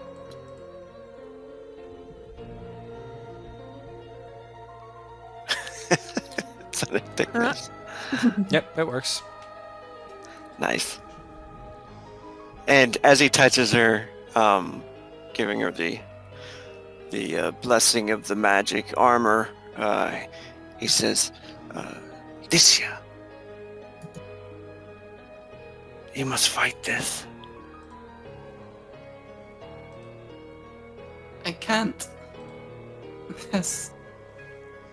It's under thickness.
Yep, that works.
Nice. And as he touches her, giving her the blessing of the magic armor, he says, "Lesia, you must fight this."
I can't.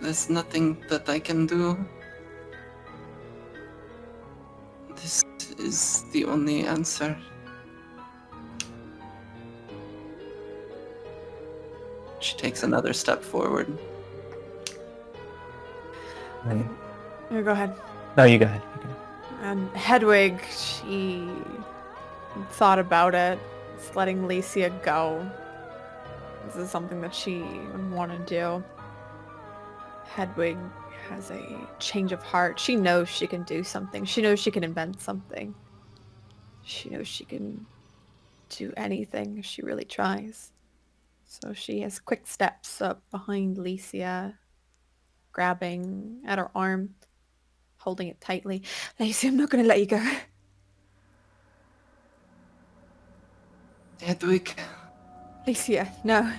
There's nothing that I can do. This is the only answer. She takes another step forward.
Here, go ahead.
No, you go ahead.
And Hedwig, she thought about it. It's letting Lesia go. This is something that she would want to do. Hedwig has a change of heart. She knows she can do something. She knows she can invent something. She knows she can do anything if she really tries. So she has quick steps up behind Lesia, grabbing at her arm, holding it tightly. Lesia, I'm not going to let you go.
Hedwig,
Lesia, no.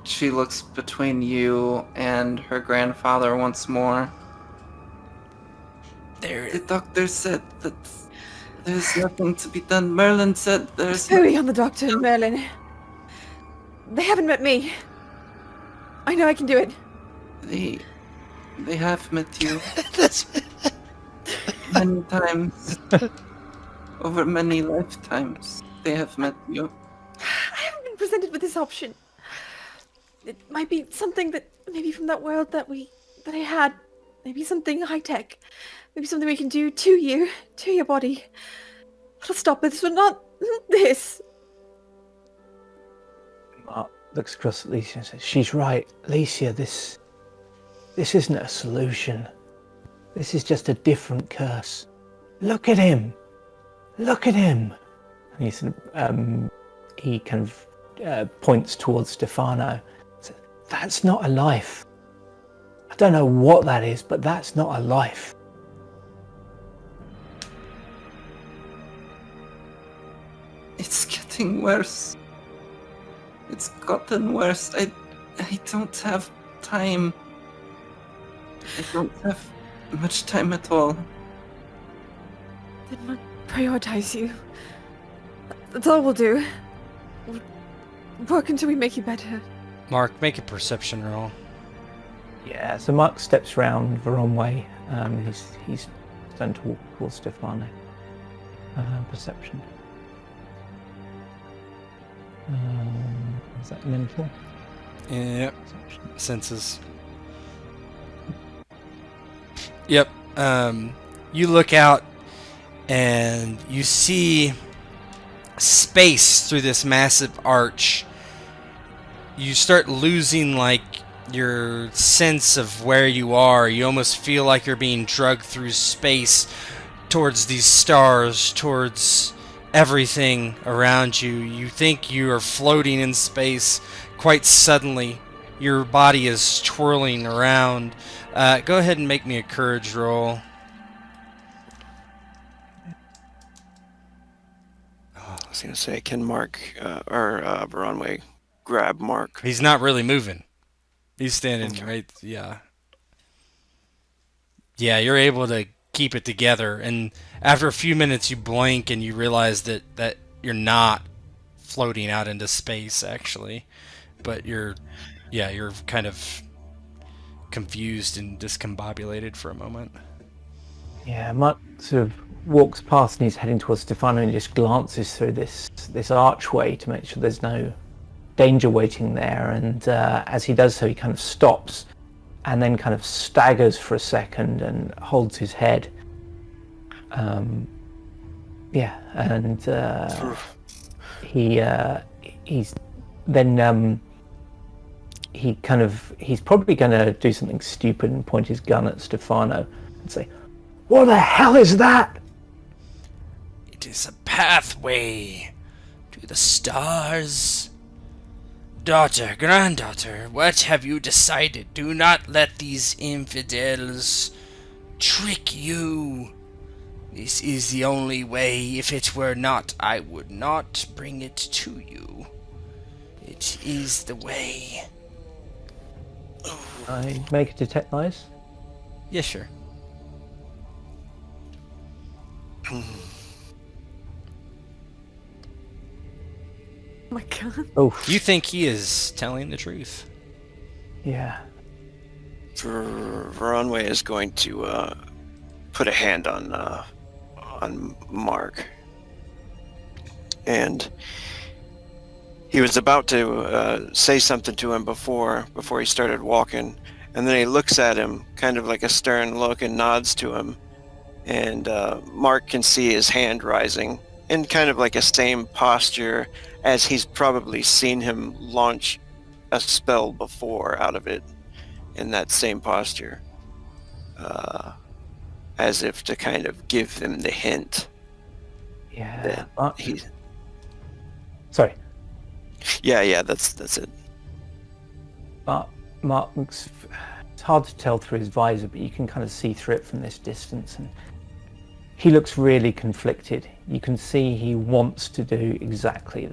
she looks between you and her grandfather once more. The doctor said that there's nothing to be done. Merlin said there's...
Hurry on the doctor and Merlin. They haven't met me. I know I can do it.
They have met you many times. Over many lifetimes, they have met you.
I haven't been presented with this option. It might be something that, maybe from that world that I had. Maybe something high-tech. Maybe something we can do to you, to your body. It'll stop this, but not this.
Mark looks across at Lesia and says, she's right. Lesia, this isn't a solution. This is just a different curse. Look at him. Look at him. And he sort of, he kind of points towards Stefano. Says, that's not a life. I don't know what that is, but that's not a life.
It's getting worse. It's gotten worse. I don't have time. I don't have much time at all.
Did not prioritize you. That's all we'll do. We'll work until we make you better.
Mark, make a perception roll.
Yeah, so Mark steps round the wrong way. He's starting to walk towards Stefano. Perception. Is that mental?
Yep.
Perception.
Senses. Yep. You look out and you see space through this massive arch. You start losing your sense of where you are. You almost feel like you're being dragged through space towards these stars, towards everything around you. You think you are floating in space. Quite suddenly, your body is twirling around. Go ahead and make me a courage roll.
I was going to say, can Mark or Baronway grab Mark?
He's not really moving. He's standing right. Yeah. Yeah, you're able to keep it together, and after a few minutes, you blink and you realize that you're not floating out into space actually, but you're kind of confused and discombobulated for a moment.
Yeah, Mark sort of walks past and he's heading towards Stefano and just glances through this archway to make sure there's no danger waiting there, and as he does so he kind of stops and then kind of staggers for a second and holds his head. He's probably going to do something stupid and point his gun at Stefano and say, "What the hell is that?"
It is a pathway to the stars. Daughter, granddaughter, what have you decided? Do not let these infidels trick you. This is the only way. If it were not, I would not bring it to you. It is the way.
I make a detect lies.
Yeah, sure.
Oh my god.
Oh,
You think he is telling the truth?
yeah.
Veronway is going to put a hand on Mark, and he was about to say something to him before he started walking, and then he looks at him, kind of like a stern look, and nods to him, and Mark can see his hand rising in kind of like a same posture as he's probably seen him launch a spell before out of it in that same posture, as if to kind of give them the hint
Yeah.
that he.
Sorry.
Yeah, that's it.
Mark looks. It's hard to tell through his visor, but you can kind of see through it from this distance, and he looks really conflicted. You can see he wants to do exactly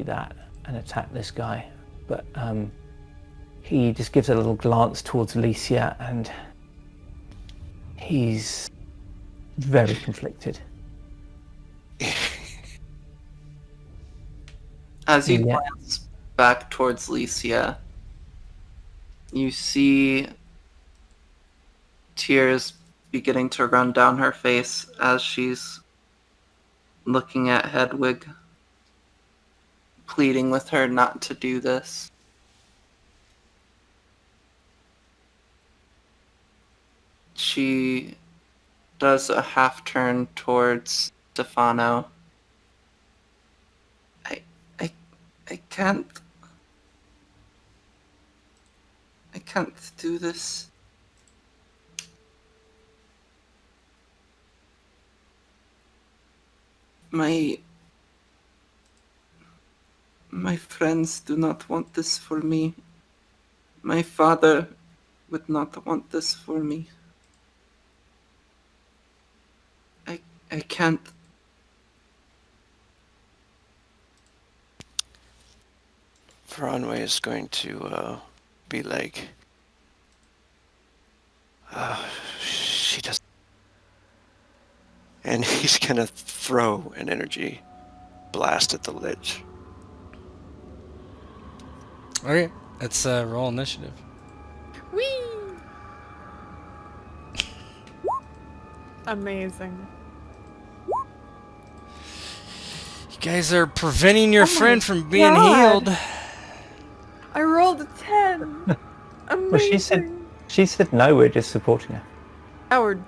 that and attack this guy, but he just gives a little glance towards Lesia, and he's very conflicted.
As you
Yeah.
glance back towards Lesia, you see tears beginning to run down her face as she's looking at Hedwig, pleading with her not to do this. She does a half turn towards Stefano. I can't do this. My friends do not want this for me. My father would not want this for me. I can't.
Veronway is going to be like, she does, and he's gonna throw an energy blast at the lich.
Okay, let's roll initiative.
Whee! Amazing.
You guys are preventing your
Oh my
friend from being
God.
healed.
I rolled a 10. Amazing.
Well, she said no. We're just supporting her.
Oh, we're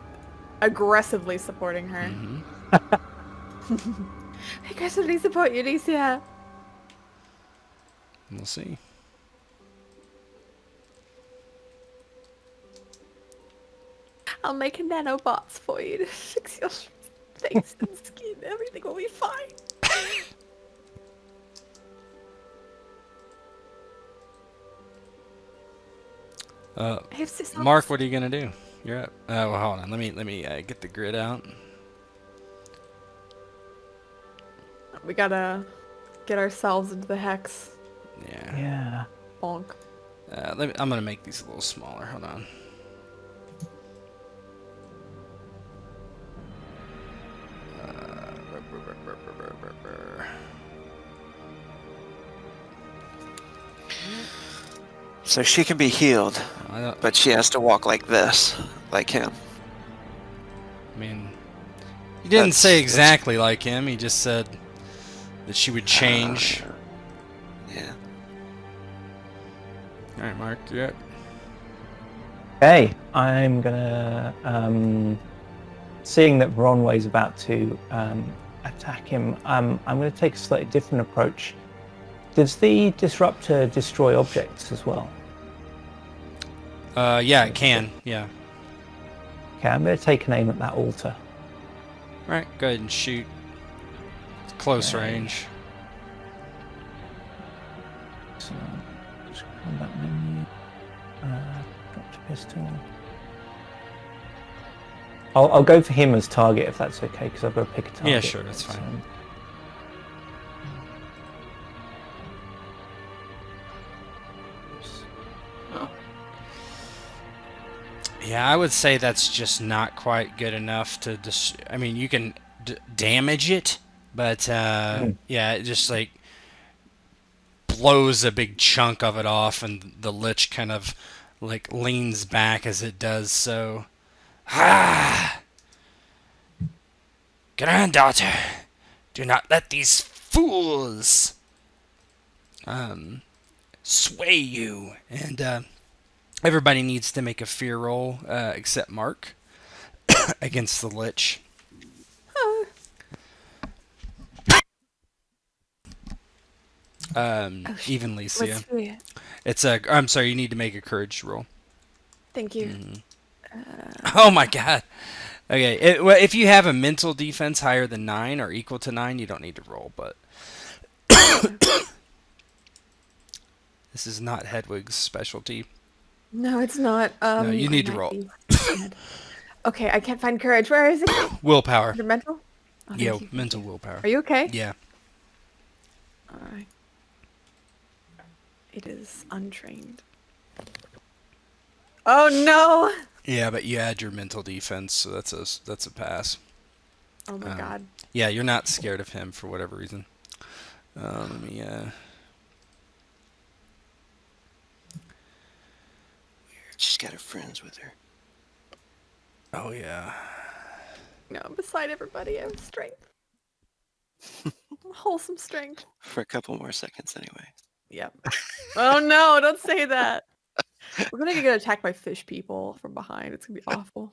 aggressively supporting her.
Mm-hmm.
I aggressively support you, Lesia.
We'll see.
I'll make nanobots for you to fix your face and skin. Everything will be fine. I have systems.
Mark, what are you gonna do? You're up. Well, hold on. Let me get the grid out.
We gotta get ourselves into the hex.
Yeah.
Yeah.
Bonk.
I'm gonna make these a little smaller. Hold on.
So she can be healed, but she has to walk like this, like him.
I mean, he didn't
That's-
say exactly like him. He just said that she would change.
Yeah.
All right, Mark, you're up.
Okay, I'm gonna, seeing that Ronway's about to attack him, I'm gonna take a slightly different approach. Does the disruptor destroy objects as well?
Yeah, it can. Yeah.
Okay, I'm gonna take an aim at that altar.
All right, go ahead and shoot. Close
Okay.
range.
So, just combat menu, drop to pistol. I'll go for him as target if that's okay, because I've got to pick a target.
Yeah, sure, that's fine. Yeah, I would say that's just not quite good enough to I mean, you can damage it, but yeah, it just like blows a big chunk of it off, and the lich kind of like leans back as it does so. Ah! Granddaughter, do not let these fools sway you. And everybody needs to make a fear roll except Mark against the lich. Even Lesia.
Let's see.
It's a. I'm sorry. You need to make a courage roll.
Thank you.
Oh my god. Okay. Well, if you have a mental defense higher than 9 or equal to 9, you don't need to roll. But this is not Hedwig's specialty.
No, it's not.
No, you
I
need to
might
roll.
be sad. Okay, I can't find courage. Where is it?
Willpower.
Your mental? Oh,
Yeah,
thank you.
mental willpower.
Are you okay?
Yeah.
Alright. It is untrained. Oh no!
Yeah, but you add your mental defense, so that's a pass.
Oh my god.
Yeah, you're not scared of him for whatever reason. Let me.
She's got her friends with her.
Oh yeah.
No, beside everybody, I have strength. Wholesome strength.
For a couple more seconds, anyway.
Yep. Oh no, don't say that. We're gonna get attacked by fish people from behind. It's gonna be awful.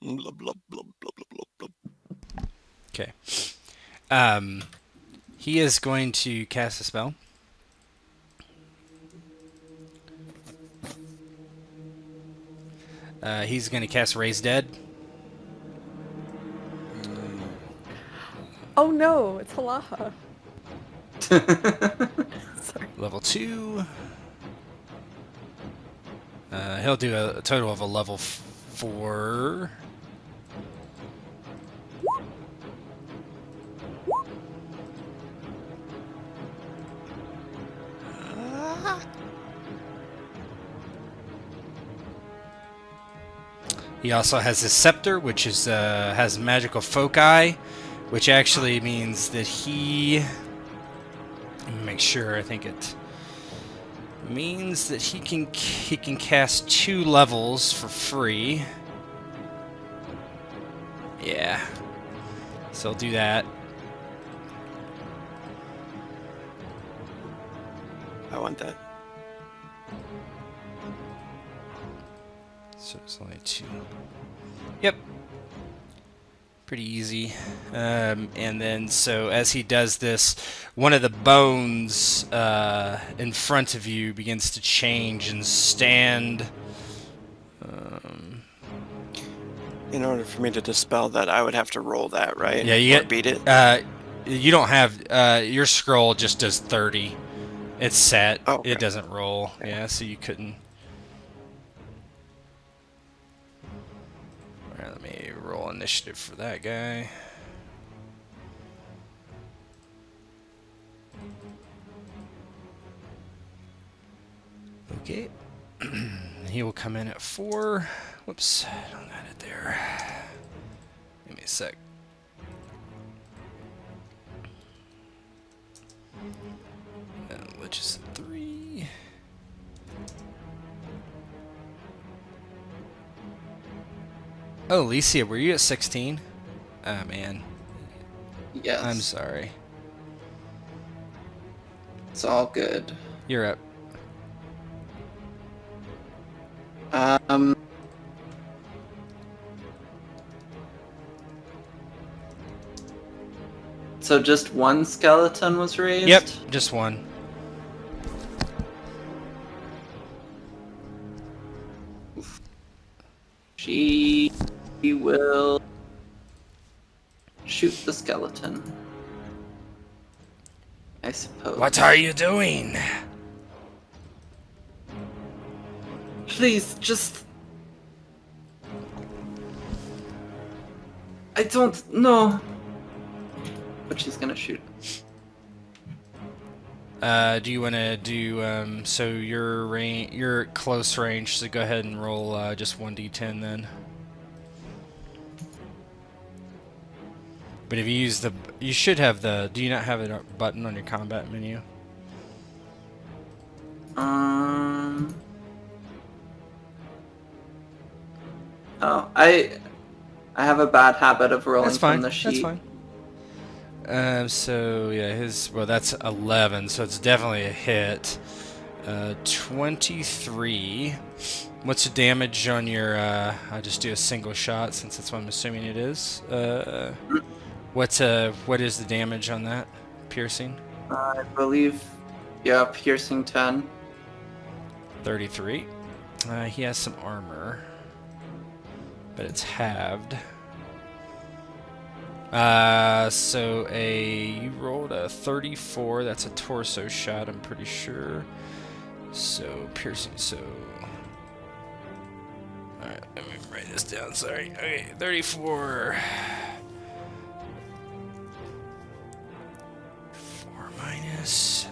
Blub, blub, blub, blub, blub, blub.
Okay. He is going to cast a spell. He's going to cast Raise Dead.
Oh no, it's Halaha. Sorry.
Level 2. He'll do a total of a level 4. He also has his scepter, which is has magical foci, which actually means that he. Let me make sure. I think it means that he can cast 2 levels for free. Yeah. So I'll do that.
I want that.
So it's only 2. Yep. Pretty easy. And then, so as he does this, one of the bones in front of you begins to change and stand.
In order for me to dispel that, I would have to roll that, right?
Yeah, you
Or
get
beat it.
You don't have your scroll just does 30. It's set.
Oh, okay.
It doesn't roll. Yeah, so you couldn't. All right, let me roll initiative for that guy. Okay. He will come in at 4. Whoops, I don't got it there. Give me a sec. Which is 3. Oh, Lesia, were you at 16? Oh, man.
Yes.
I'm sorry.
It's all good.
You're up.
So just one skeleton was raised?
Yep, just one.
She will shoot the skeleton. I suppose.
What are you doing?
Please, just... I don't know. But she's gonna shoot.
Do you want to do, so you're close range, so go ahead and roll just 1d10 then. But if you use the, you should have the, do you not have a button on your combat menu?
Oh, I have a bad habit of rolling
That's fine,
from the sheet.
that's fine. So yeah, well that's 11, so it's definitely a hit. 23. What's the damage on your, I'll just do a single shot since that's what I'm assuming it is. What is the damage on that? Piercing?
I believe, yeah, piercing 10.
33. He has some armor, but it's halved. So you rolled a 34. That's a torso shot, I'm pretty sure. So piercing. So, all right, let me write this down. Sorry. Okay, 34. 4 minus.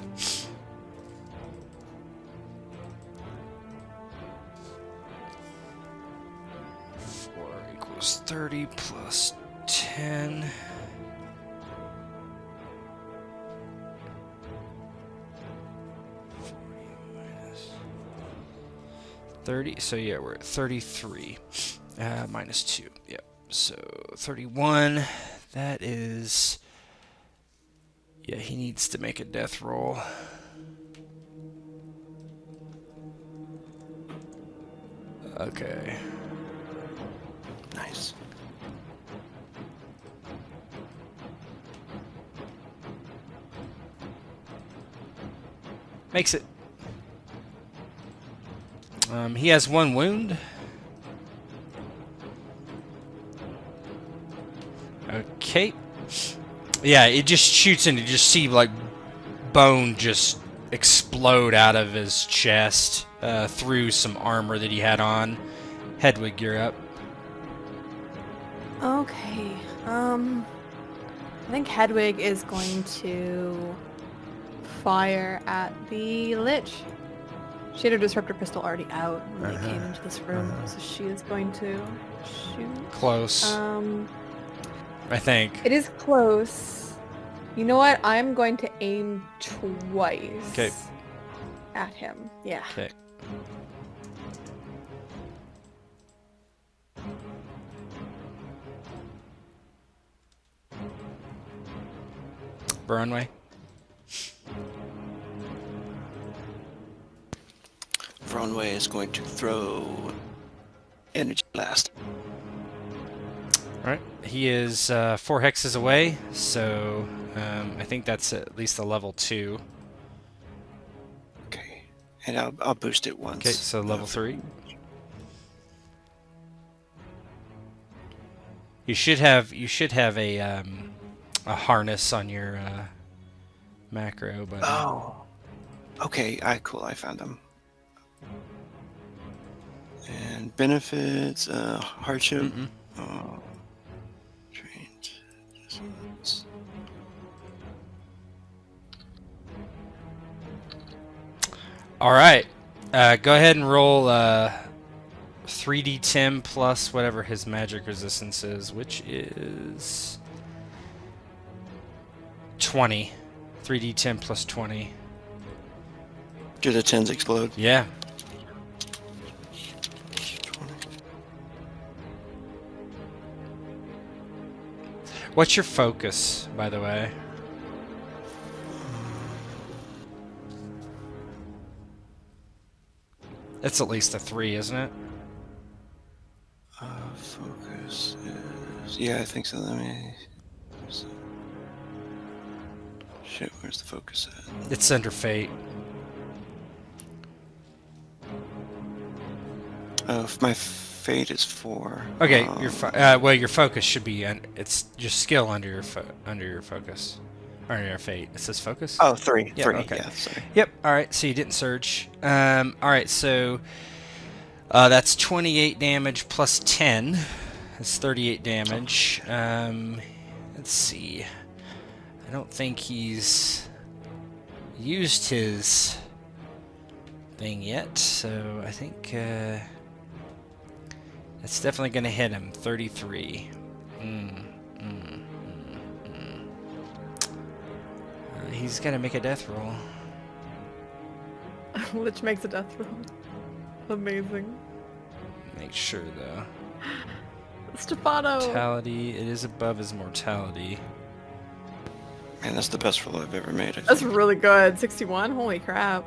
4 equals 30 plus 10. 30, so yeah, we're at 33, minus 2, yep, so 31, that is, yeah, he needs to make a death roll. Okay.
Nice.
Makes it. He has 1 wound. Okay. Yeah, it just shoots and you just see like bone just explode out of his chest through some armor that he had on. Hedwig, you're up.
Okay. I think Hedwig is going to fire at the Lich. She had her disruptor pistol already out when they came into this room, so she is going to shoot.
Close. I think.
It is close. You know what? I'm going to aim twice.
Okay.
At him. Yeah.
Okay. Burnway.
Ronway is going to throw energy blast.
Alright. He is 4 hexes away, so I think that's at least a level 2.
Okay, and I'll boost it once.
Okay, so level 3. You should have a harness on your macro, but
Oh, okay. Cool. I found them. And benefits, hardship. Trained.
all right. Go ahead and roll 3d10 plus whatever his magic resistance is, which is 20. 3d10 plus 20.
Do the 10s explode?
Yeah. What's your focus, by the way? It's at least a 3, isn't it?
Focus is... Yeah, I think so. Let me... Shit, where's the focus at?
It's under fate.
My fate is 4.
Okay, well, your focus should be it's your skill under your focus, under your fate. It says focus.
Oh, 3.
Yeah,
3.
okay.
Yeah, sorry.
Yep. All right. So you didn't surge. All right. So that's 28 damage plus 10. That's 38 damage. Let's see. I don't think he's used his thing yet, so I think that's definitely going to hit him. 33. He's got to make a death roll.
Lich makes a death roll. Amazing.
Make sure, though.
Stefano!
Mortality. It is above his mortality.
Man, that's the best roll I've ever made.
That's really good. 61? Holy crap.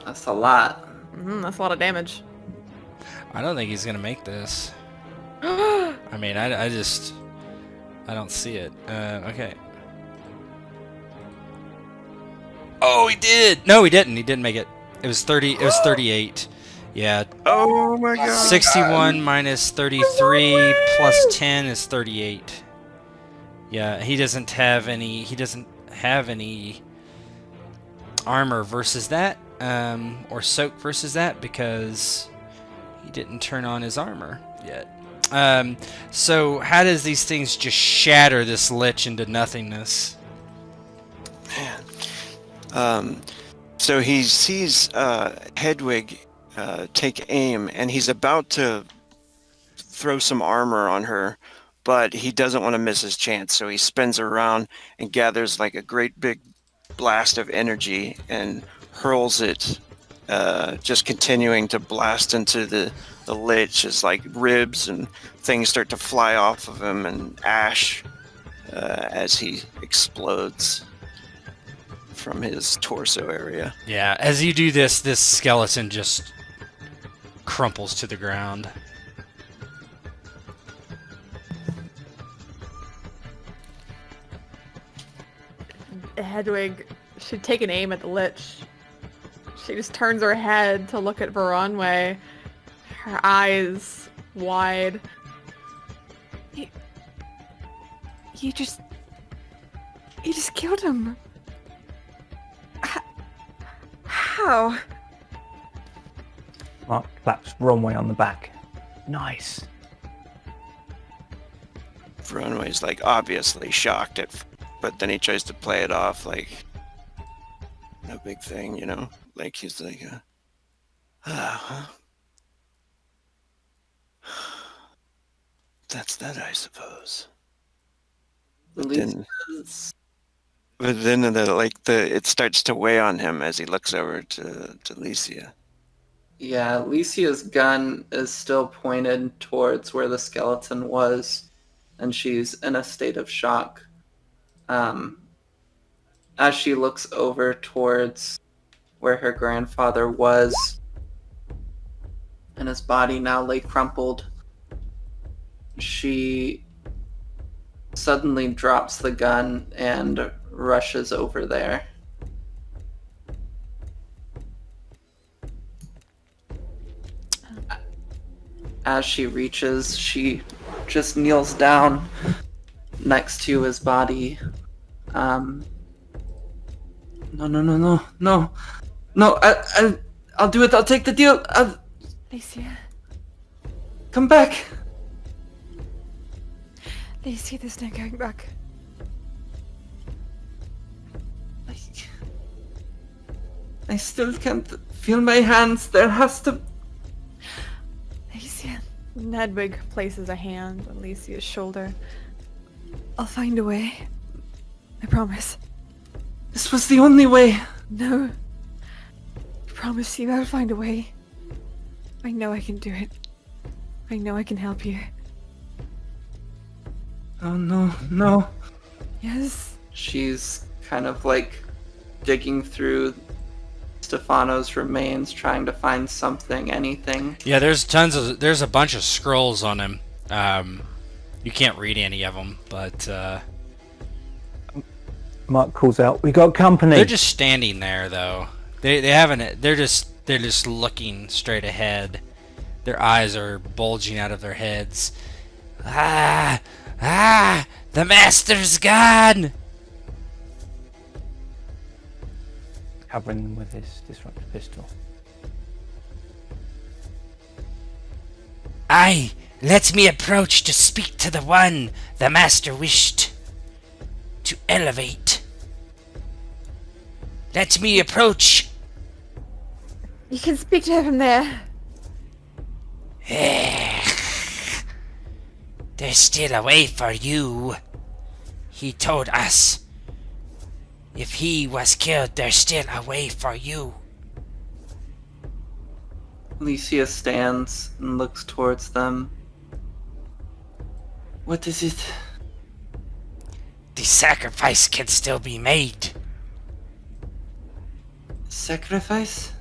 That's a lot.
That's a lot of damage.
I don't think he's going to make this. I mean, I don't see it. Okay. Oh, he did. No, he didn't. He didn't make it. It was 30. It was 38. Yeah.
Oh my god.
61 minus 33 plus 10 is 38. Yeah, he doesn't have any. He doesn't have any armor versus that, or soak versus that, because he didn't turn on his armor yet. So how does these things just shatter this lich into nothingness?
Man. So he sees Hedwig take aim, and he's about to throw some armor on her, but he doesn't want to miss his chance. So he spins around and gathers like a great big blast of energy and hurls it, just continuing to blast into the lich as like ribs and things start to fly off of him, and ash as he explodes from his torso area.
Yeah, as you do this, this skeleton just crumples to the ground.
Hedwig should take an aim at the lich. She just turns her head to look at Veronway, her eyes wide. You just killed him. How?
Mark claps Ronway on the back. Nice.
Runway's like obviously shocked but then he tries to play it off like no big thing, you know? Like he's like, huh? That's that, I suppose. But then it starts to weigh on him as he looks over to Lesia.
Yeah, Lesia's gun is still pointed towards where the skeleton was, and she's in a state of shock. As she looks over towards where her grandfather was, and his body now lay crumpled, she suddenly drops the gun and rushes over there. As she reaches, she just kneels down next to his body. No, I'll do it. I'll take the deal.
Lesia.
Come back.
Lesia, there's no going back.
I still can't feel my hands. There has to...
Lesia. Hedwig places a hand on Lesia's shoulder. I'll find a way. I promise.
This was the only way.
No. I promise you I'll find a way. I know I can do it. I know I can help you.
Oh no.
Yes.
She's kind of like digging through Stefano's remains, trying to find something, anything.
Yeah, there's a bunch of scrolls on him. You can't read any of them, but
Mark calls out, "We got company."
they're just standing there, though. They haven't. They're just looking straight ahead. Their eyes are bulging out of their heads. The master's gone.
Covering them with his disruptor pistol.
Aye, let me approach to speak to the one the master wished to elevate. Let me approach.
You can speak to her from there.
There's still a way for you. He told us. If he was killed, there's still a way for you.
Lesia stands and looks towards them. What is it?
The sacrifice can still be made.
Sacrifice?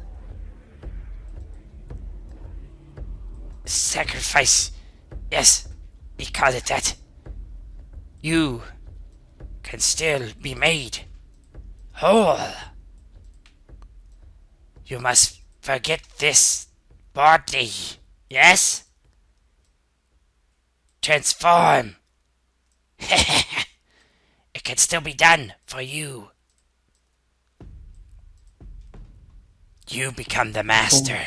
Sacrifice. Yes, we call it that. You can still be made whole.
You must forget this body, yes? Transform! It can still be done for you. You become the master.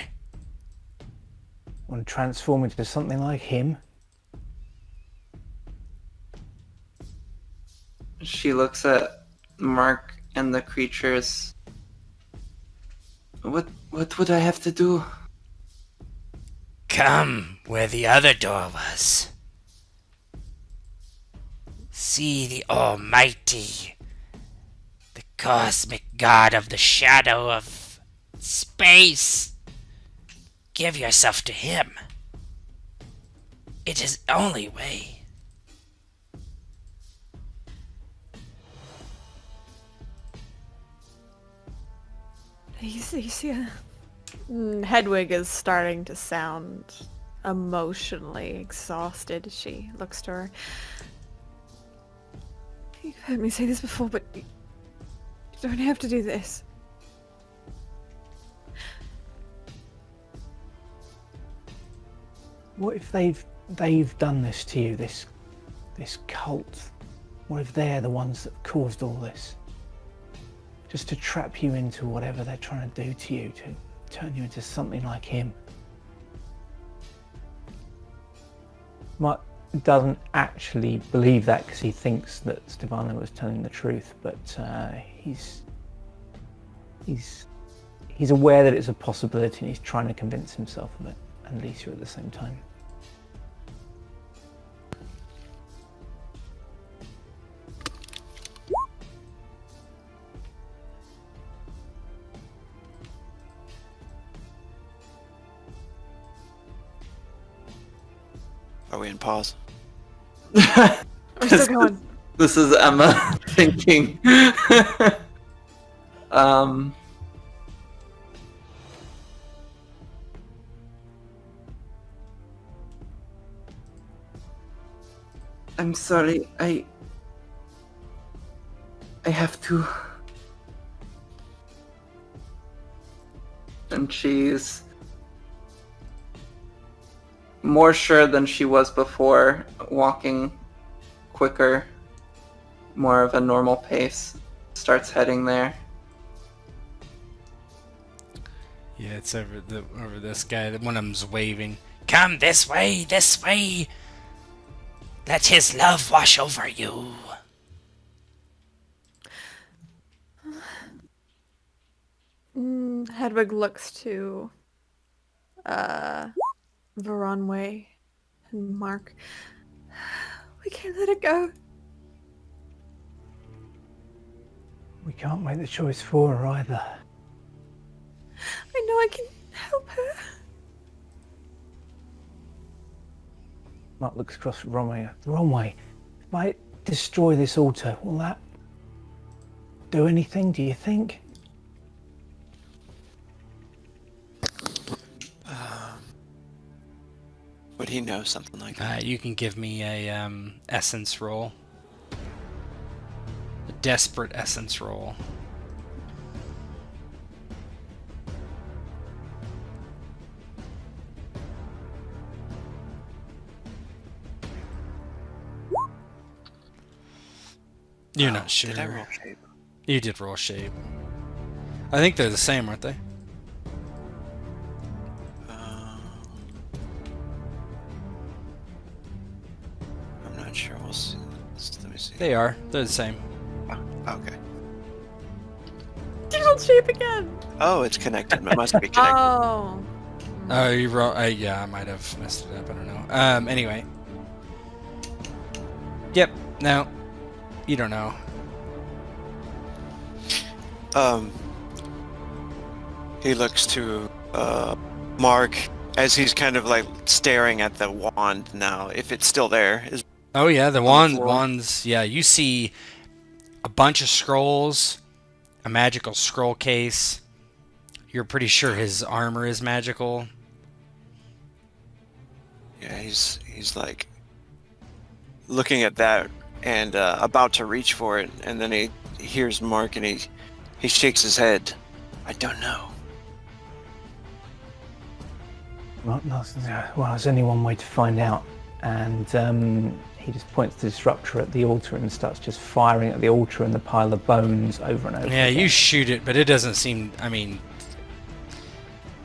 Want to transform into something like him?
She looks at Mark and the creatures. What would I have to do?
Come where the other door was. See the Almighty, the cosmic god of the shadow of space. Give yourself to him. It is the only way.
Lesia. Hedwig is starting to sound emotionally exhausted as she looks to her. You've heard me say this before, but you don't have to do this.
What if they've done this to you, this cult? What if they're the ones that caused all this? Just to trap you into whatever they're trying to do to you, to turn you into something like him. Mark doesn't actually believe that because he thinks that Stefano was telling the truth, but he's aware that it's a possibility and he's trying to convince himself of it, and Lesia at the same time.
Are we in pause?
We're still going.
This is Emma thinking. I'm sorry. I have to. And she's more sure than she was before, walking quicker, more of a normal pace, starts heading there.
Yeah, it's over this guy. One of them's waving.
Come this way, this way. Let his love wash over you.
Hedwig looks to Veronway and Mark. We can't let it go.
We can't make the choice for her either.
I know I can help her.
Mark looks across at Ronway. Ronway, if I destroy this altar, will that do anything, do you think?
Would he know something like that?
You can give me a essence roll. A desperate essence roll. You're not sure.
Did I roll shape?
You did roll shape. I think they're the same, aren't they?
I'm not sure. We'll see. Let me see.
They are. They're the same.
Oh, okay.
You rolled shape again.
Oh, it's connected. It must be connected.
Oh.
Oh, you roll. Yeah, I might have messed it up. I don't know. Anyway. Yep. No. You don't know.
He looks to Mark as he's kind of like staring at the wand now. If it's still there, is
Oh yeah, the
on the floor.
wands. Yeah, you see a bunch of scrolls, a magical scroll case. You're pretty sure his armor is magical.
Yeah, he's like looking at that and about to reach for it, and then he hears Mark and he shakes his head. I don't know.
Well, there's only one way to find out. And he just points the disruptor at the altar and starts just firing at the altar and the pile of bones over and over
Yeah,
again.
you shoot it, but it doesn't seem. I mean,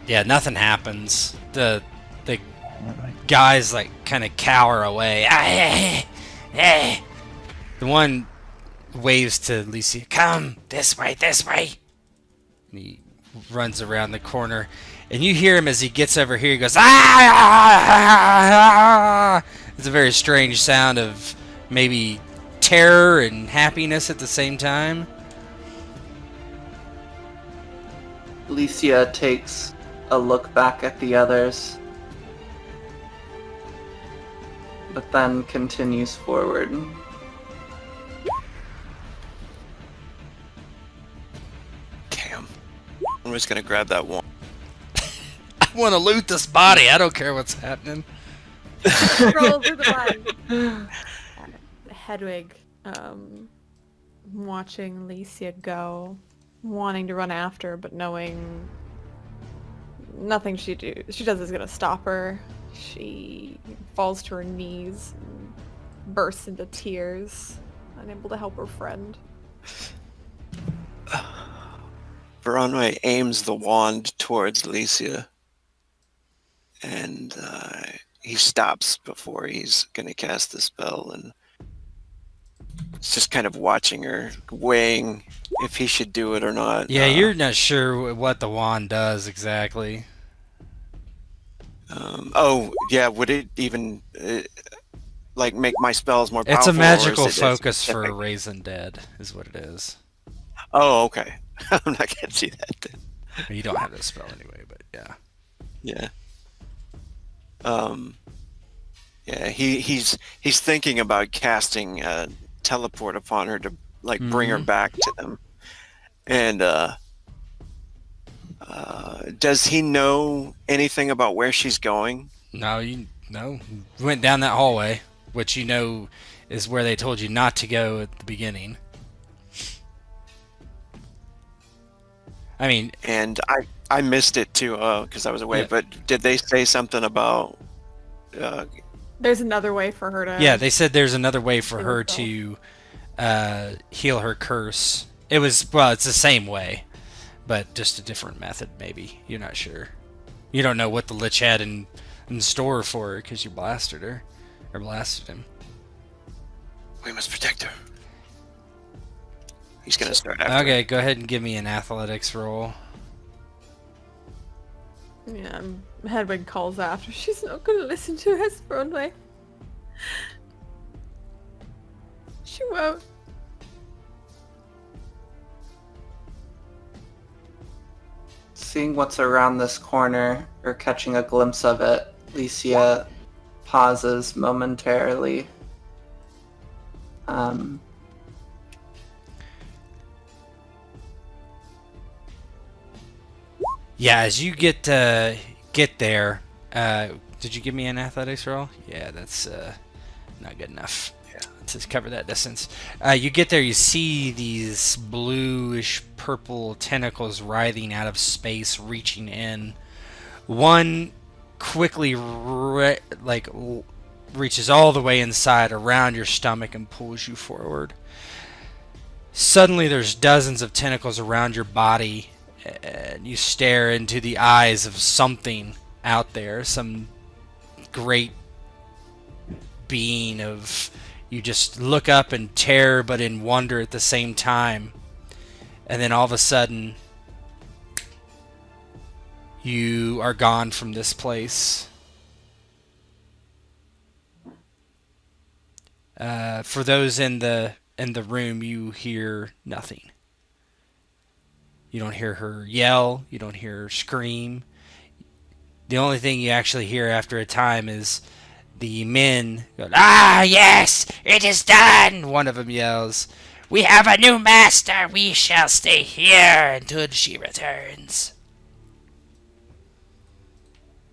yeah, nothing happens. The
Right.
guys like kind of cower away. The one waves to Lesia.
Come, this way, this way.
And he runs around the corner, and you hear him as he gets over here. He goes, ah! It's a very strange sound of maybe terror and happiness at the same time.
Lesia takes a look back at the others, but then continues forward.
Damn. I'm just gonna grab that one.
I want to loot this body. I don't care what's happening.
Scroll through the body. Hedwig, watching Lesia go, wanting to run after her, but knowing nothing she does is gonna stop her. She falls to her knees and bursts into tears, unable to help her friend.
Veronway aims the wand towards Lesia, and he stops before he's gonna cast the spell, and it's just kind of watching her, weighing if he should do it or not.
Yeah, you're not sure what the wand does exactly.
Oh, yeah. Would it even like make my spells more powerful?
It's a
or is
magical
it
focus for
specific?
Raisin Dead, is what it is.
Oh, okay. I'm not gonna see that then.
You don't have this spell anyway, but yeah.
Yeah. Yeah. He's thinking about casting teleport upon her to like bring her back to them. And does he know anything about where she's going?
No, you went down that hallway, which you know is where they told you not to go at the beginning. I mean,
And I missed it too because I was away.
Yeah.
But did they say something about?
There's another way for her to.
yeah, they said there's another way for
Heal
her
herself.
to heal her curse. It's the same way, but just a different method. Maybe you're not sure. You don't know what the Lich had in store for her because you blasted her or blasted him.
We must protect her. He's gonna start after.
Okay, go ahead and give me an athletics roll.
Yeah, Hedwig calls after. She's not gonna listen to us, Broadway. She won't.
Seeing what's around this corner, or catching a glimpse of it, Lesia pauses momentarily.
Yeah, as you get there, did you give me an athletics roll? Yeah, that's not good enough. Yeah, to cover that distance. You get there, you see these bluish purple tentacles writhing out of space, reaching in. One quickly reaches all the way inside around your stomach and pulls you forward. Suddenly, there's dozens of tentacles around your body. And you stare into the eyes of something out there, some great being of... You just look up in terror but in wonder at the same time. And then all of a sudden, you are gone from this place. For those in the room, you hear nothing. You don't hear her yell. You don't hear her scream. The only thing you actually hear after a time is the men go,
Ah, yes, it is done. One of them yells, We have a new master. We shall stay here until she returns.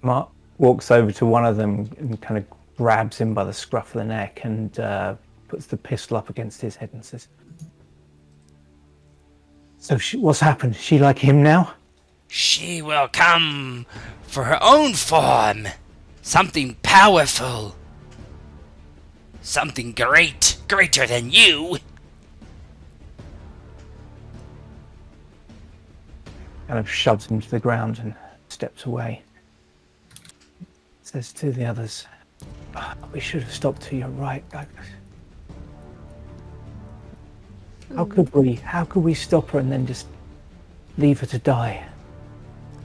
Mark walks over to one of them and kind of grabs him by the scruff of the neck and puts the pistol up against his head and says, "So what's happened? Is she like him now?"
She will come for her own form. Something powerful. Something great. Greater than you.
Kind of shoves him to the ground and steps away. Says to the others, we should have stopped her, you're right. How could we? How could we stop her and then just leave her to die?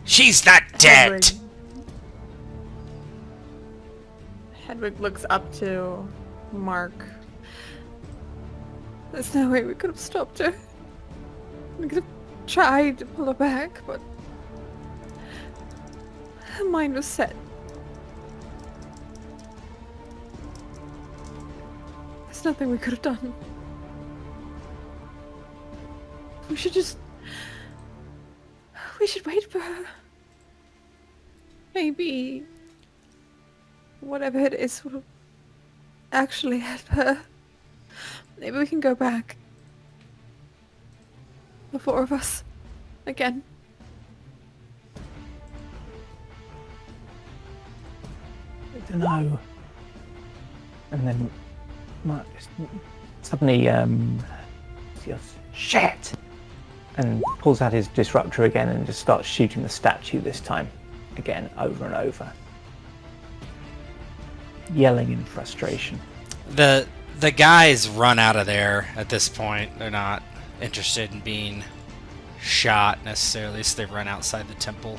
She's not dead.
Hedwig looks up to Mark. There's no way we could have stopped her. We could have tried to pull her back, but her mind was set. There's nothing we could have done. We should wait for her. Maybe whatever it is will actually help her. Maybe we can go back. The four of us. Again.
I don't know. And then Mark suddenly yells, shit! And pulls out his disruptor again and just starts shooting the statue this time. Again, over and over. Yelling in frustration.
The guys run out of there at this point. They're not interested in being shot necessarily, so they run outside the temple.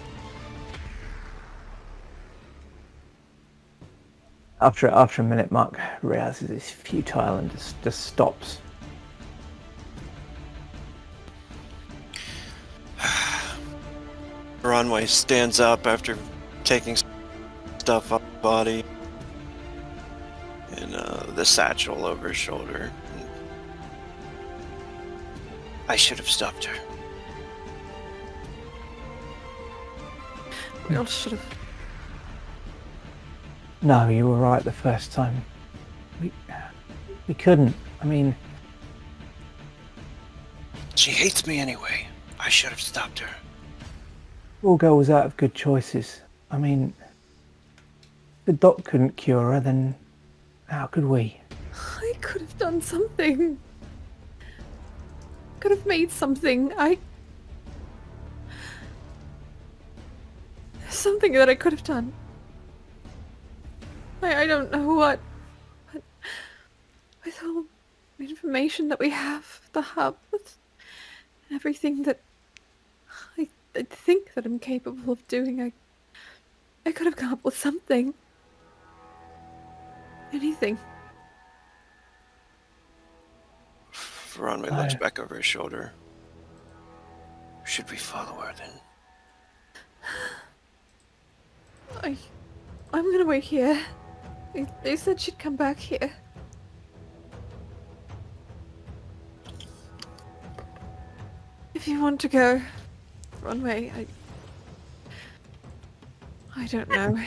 After a minute, Mark realizes it's futile and just stops.
Runway stands up after taking stuff off the body and the satchel over his shoulder. I should have stopped her.
We all should have.
No, you were right the first time. We couldn't. I mean,
She hates me anyway. I should have stopped her.
poor girl was out of good choices. I mean, if the doc couldn't cure her, then how could we?
I could have done something. Could have made something. There's something that I could have done. I don't know what, but with all the information that we have at the hub, with everything that I think that I'm capable of doing, I could have come up with something. Anything.
Runway looks back over his shoulder. Should we follow her then?
I'm gonna wait here. They said she'd come back here. If you want to go, Runway, I don't know.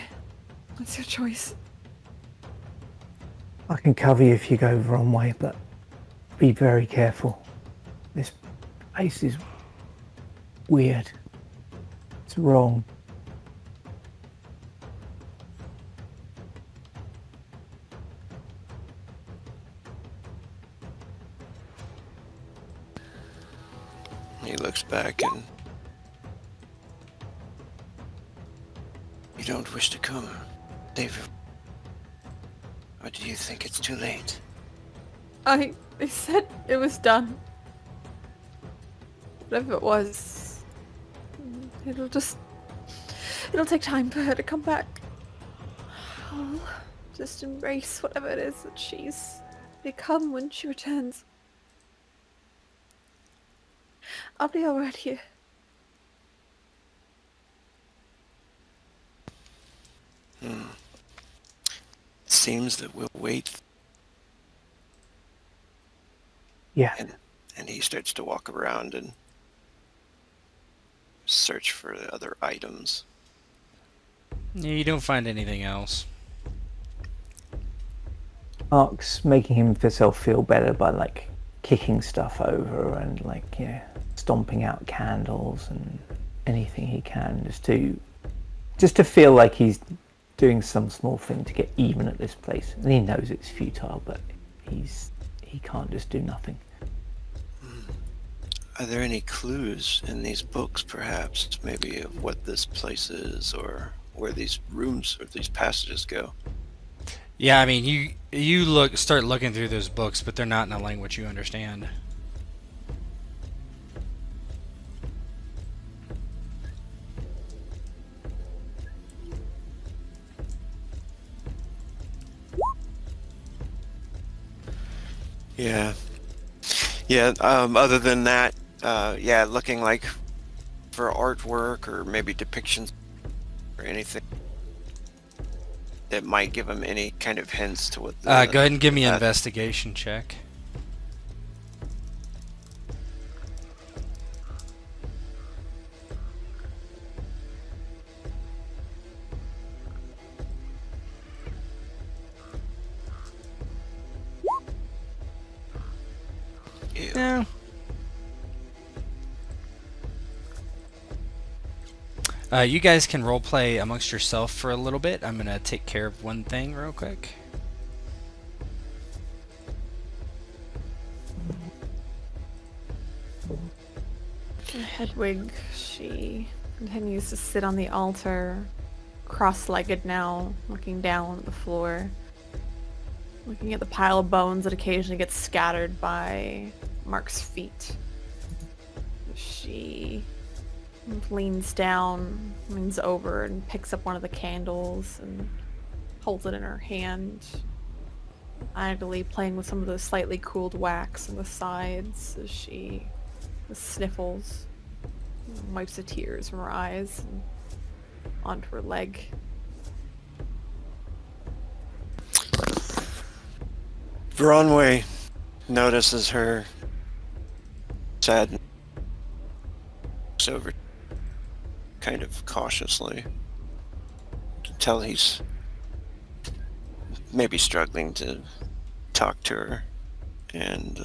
That's your choice.
I can cover you if you go the wrong way, but be very careful. This place is weird. It's wrong.
He looks back and... You don't wish to come, David? Or do you think it's too late?
They said it was done. Whatever it was, it'll take time for her to come back. I'll just embrace whatever it is that she's become when she returns. I'll be alright here.
It seems that we'll wait.
Yeah.
And he starts to walk around and search for the other items.
Yeah, you don't find anything else.
Mark's making himself feel better by kicking stuff over and stomping out candles and anything he can just to feel like he's doing some small thing to get even at this place. And he knows it's futile, but he can't just do nothing.
Are there any clues in these books, perhaps, maybe of what this place is, or where these rooms or these passages go?
Yeah, I mean, you start looking through those books, but they're not in a language you understand.
Yeah. Yeah, other than that, yeah, looking like for artwork or maybe depictions or anything that might give him any kind of hints to what
Go ahead and give me an investigation check. Yeah. You guys can roleplay amongst yourself for a little bit. I'm gonna take care of one thing real quick.
Hedwig, she continues to sit on the altar, cross-legged now, looking down at the floor, looking at the pile of bones that occasionally gets scattered by Mark's feet. She leans down, leans over, and picks up one of the candles and holds it in her hand, idly playing with some of the slightly cooled wax on the sides as she sniffles, wipes the tears from her eyes and onto her leg.
Veronway notices her sadness, looks over kind of cautiously to tell he's maybe struggling to talk to her, and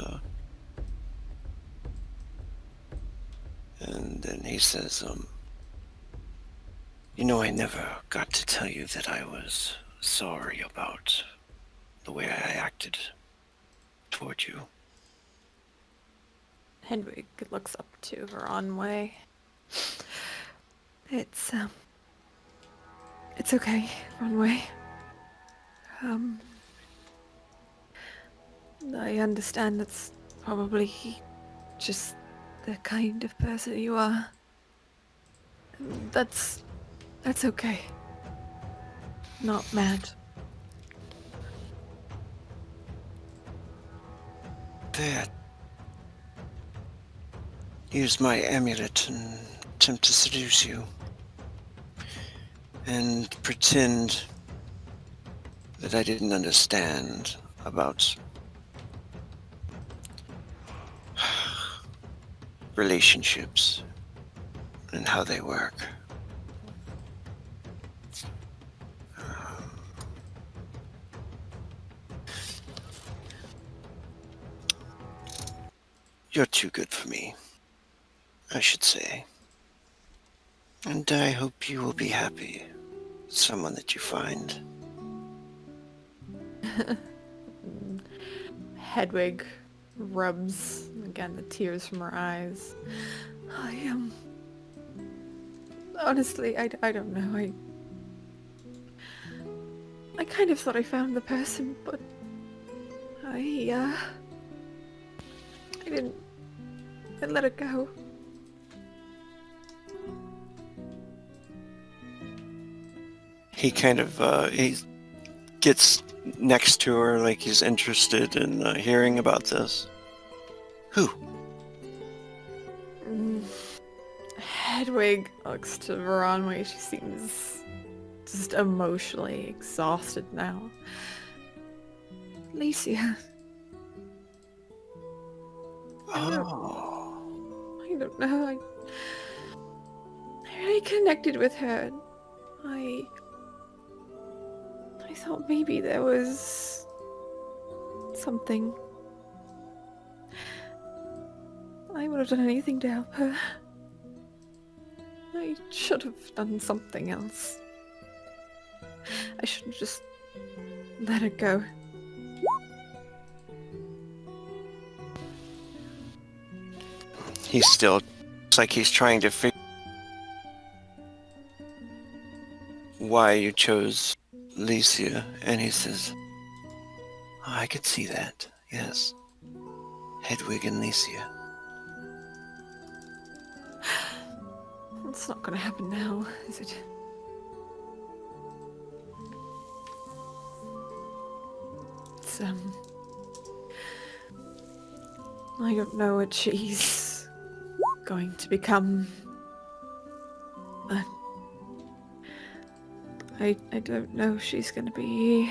then he says, you know, I never got to tell you that I was sorry about the way I acted toward you.
Hedwig looks up to Veronway. It's okay, Veronway. I understand that's probably just the kind of person you are. That's okay. Not mad.
There. Use my amulet and attempt to seduce you. And pretend that I didn't understand about relationships and how they work. You're too good for me, I should say. And I hope you will be happy with someone that you find.
Hedwig rubs again the tears from her eyes. Honestly, I don't know. I kind of thought I found the person, but I didn't. I let it go.
He kind of, he gets next to her like he's interested in hearing about this. Who?
Hedwig looks to Veronway. She seems just emotionally exhausted now. Lesia.
Oh.
I don't know. I really connected with her. I thought maybe there was something. I would have done anything to help her. I should have done something else. I should have just let it go.
He's still, it's like he's trying to figure why you chose Lesia, and he says, oh, I could see that, yes. Hedwig and Lesia.
It's not gonna happen now, is it? It's, I don't know what she's going to become. I don't know if she's gonna be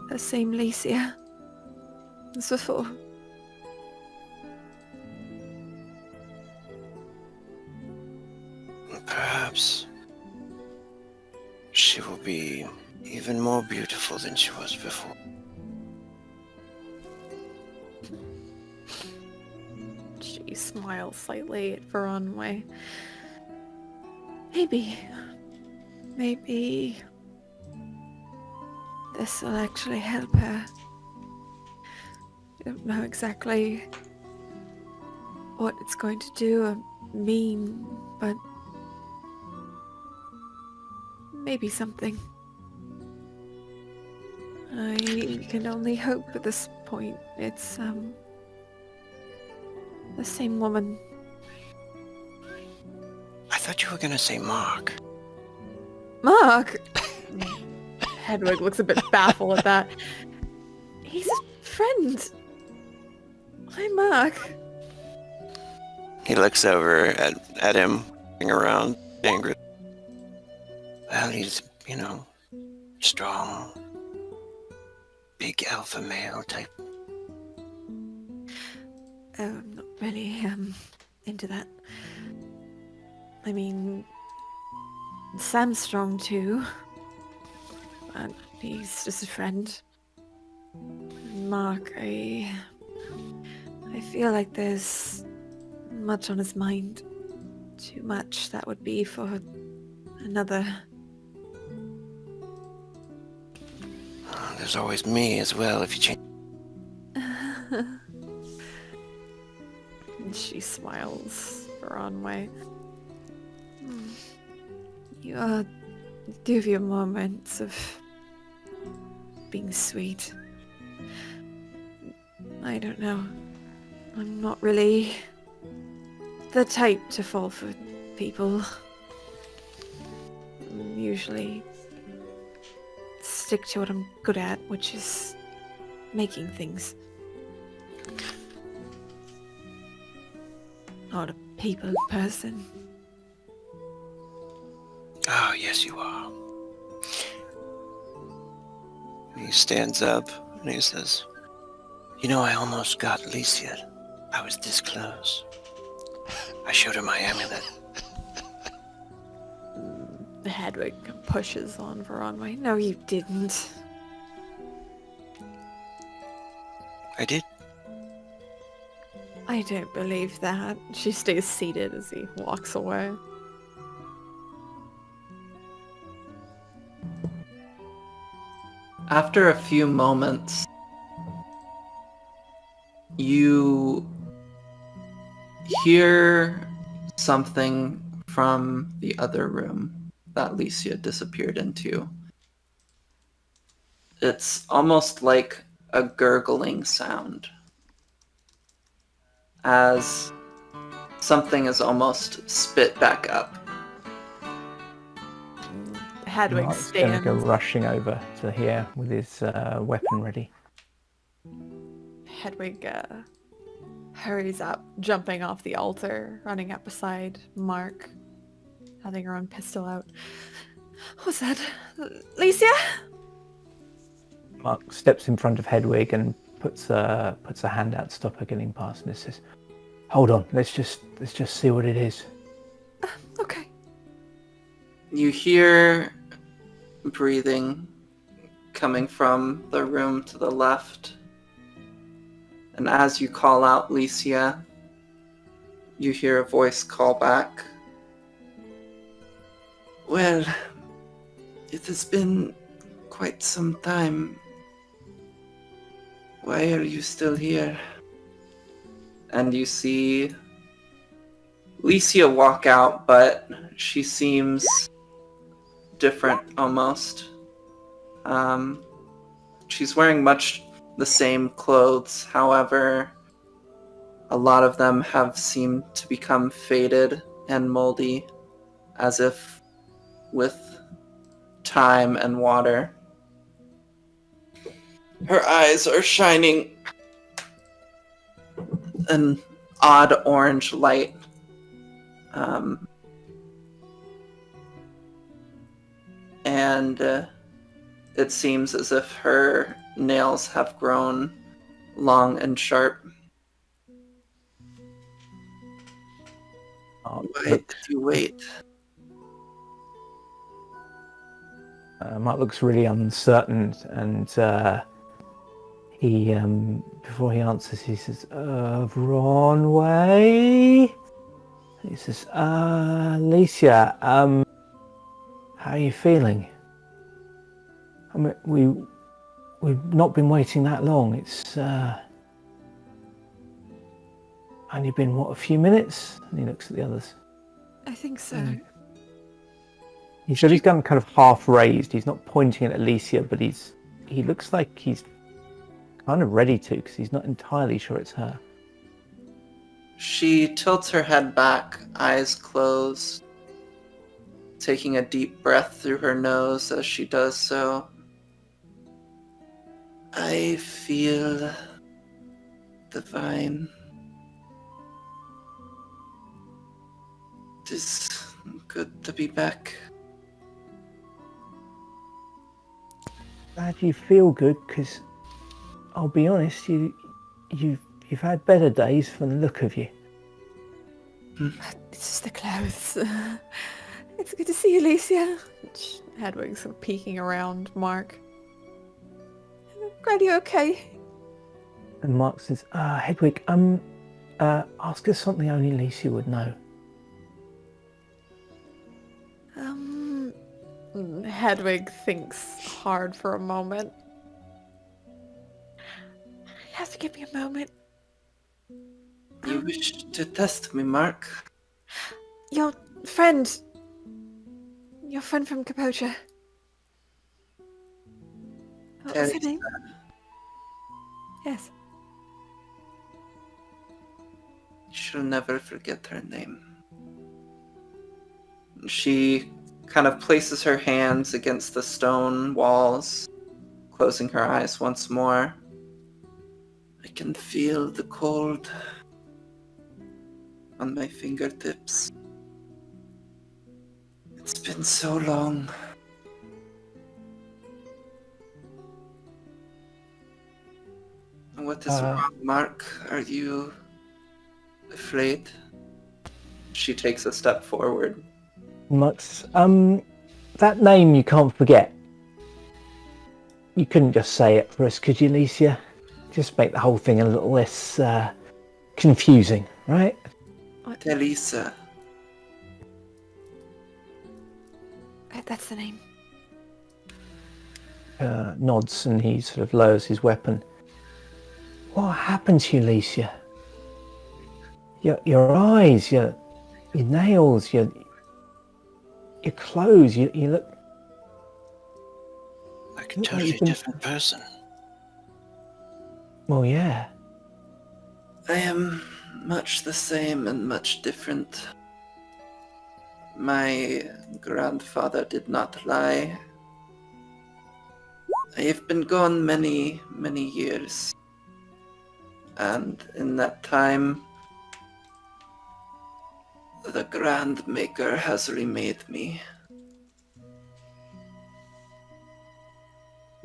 the same Lesia as before.
Perhaps she will be even more beautiful than she was before.
She smiles slightly at Veronway. Maybe this will actually help her. I don't know exactly what it's going to do or mean, but maybe something. I can only hope at this point it's the same woman.
I thought you were gonna say Mark.
Mark! Hedwig looks a bit baffled at that. He's a friend. Hi, Mark.
He looks over at him, looking around, angry. Well, he's, strong, big alpha male type.
Oh, I'm not really, into that. I mean, Sam's strong too. But he's just a friend. Mark, I feel like there's much on his mind. Too much that would be for another.
There's always me as well if you change.
And she smiles Veronway. You do have your moments of being sweet. I don't know. I'm not really the type to fall for people. Usually stick to what I'm good at, which is making things. Not a people person.
Oh, yes, you are. He stands up and he says, I almost got Lesia. I was this close. I showed her my amulet.
Hedwig pushes on Veronway. No, you didn't.
I did.
I don't believe that. She stays seated as he walks away.
After a few moments, you hear something from the other room that Lesia disappeared into. It's almost like a gurgling sound, as something is almost spit back up.
Hedwig
Mark's going to
stands.
go rushing over to here with his weapon ready.
Hedwig hurries up, jumping off the altar, running up beside Mark, having her own pistol out. What's that? Lesia?
Mark steps in front of Hedwig and puts a hand out to stop her getting past, and says, "Hold on, let's just see what it is."
Okay.
You hear breathing coming from the room to the left. And as you call out Lesia, you hear a voice call back. Well, it has been quite some time. Why are you still here? And you see Lesia walk out, but she seems different almost. She's wearing much the same clothes, however, a lot of them have seemed to become faded and moldy, as if with time and water. Her eyes are shining an odd orange light. And it seems as if her nails have grown long and sharp. Why did you wait?
Mark looks really uncertain, and he, before he answers, he says, "Wrong way." He says, "Lesia, how are you feeling? I mean, we've not been waiting that long. It's only been a few minutes." And he looks at the others.
I think so.
He's got his gun kind of half raised. He's not pointing it at Alicia, but he looks like he's kind of ready to, because he's not entirely sure it's her.
She tilts her head back, eyes closed, taking a deep breath through her nose as she does so. I feel divine. It is good to be back.
Glad you feel good, because I'll be honest, you've had better days from the look of you.
It's just the clothes. It's good to see you, Lesia. Hedwig's sort of peeking around Mark. I'm glad you're okay.
And Mark says, Hedwig, ask us something only Lesia would know.
Hedwig thinks hard for a moment. You have to give me a moment.
You wish to test me, Mark?
Your friend from Capocha. What was her name? Yes.
She'll never forget her name. She kind of places her hands against the stone walls, closing her eyes once more. I can feel the cold on my fingertips. It's been so long. What is wrong, Mark? Are you afraid? She takes a step forward.
Mark says, that name you can't forget. You couldn't just say it for us, could you, Lesia? Just make the whole thing a little less confusing, right?
Delisa.
That's the name.
Nods, and he sort of lowers his weapon. What happened to you, Lesia? Your eyes, your nails, your clothes, you look
like a totally different person.
Well, yeah.
I am much the same and much different. My grandfather did not lie. I have been gone many, many years. And in that time, the Grand Maker has remade me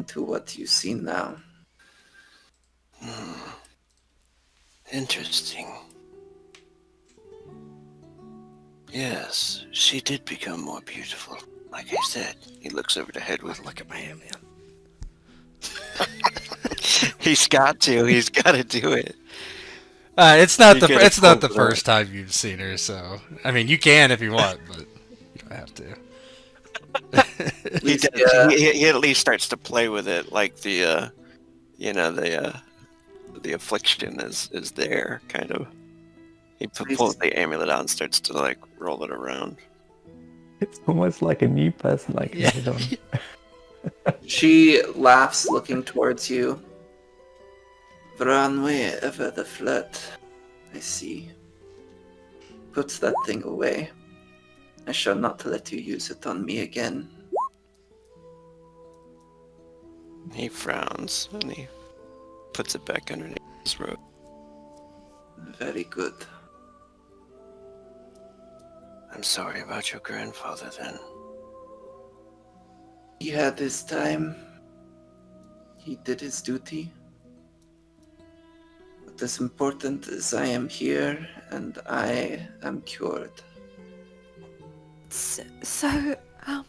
to what you see now.
Interesting. Yes, she did become more beautiful. Like I said, he looks over to Hedwig.
Look at my hand, man.
He's got to do it.
It's not
You
the
get a
it's not the
compliment.
first time you've seen her, so I mean you can if you want, but you don't have to.
He does.
Lesia,
He at least starts to play with it, like the affliction is there, kind of. He pulls the amulet out and starts to like roll it around.
It's almost like a new person I can
Yeah.
hit on.
she laughs, looking towards you. Run wherever the flood. I see. Put that thing away. I shall not let you use it on me again.
He frowns and he puts it back underneath his robe.
Very good.
I'm sorry about your grandfather then.
He had his time. He did his duty. What is important is I am here and I am cured.
So, are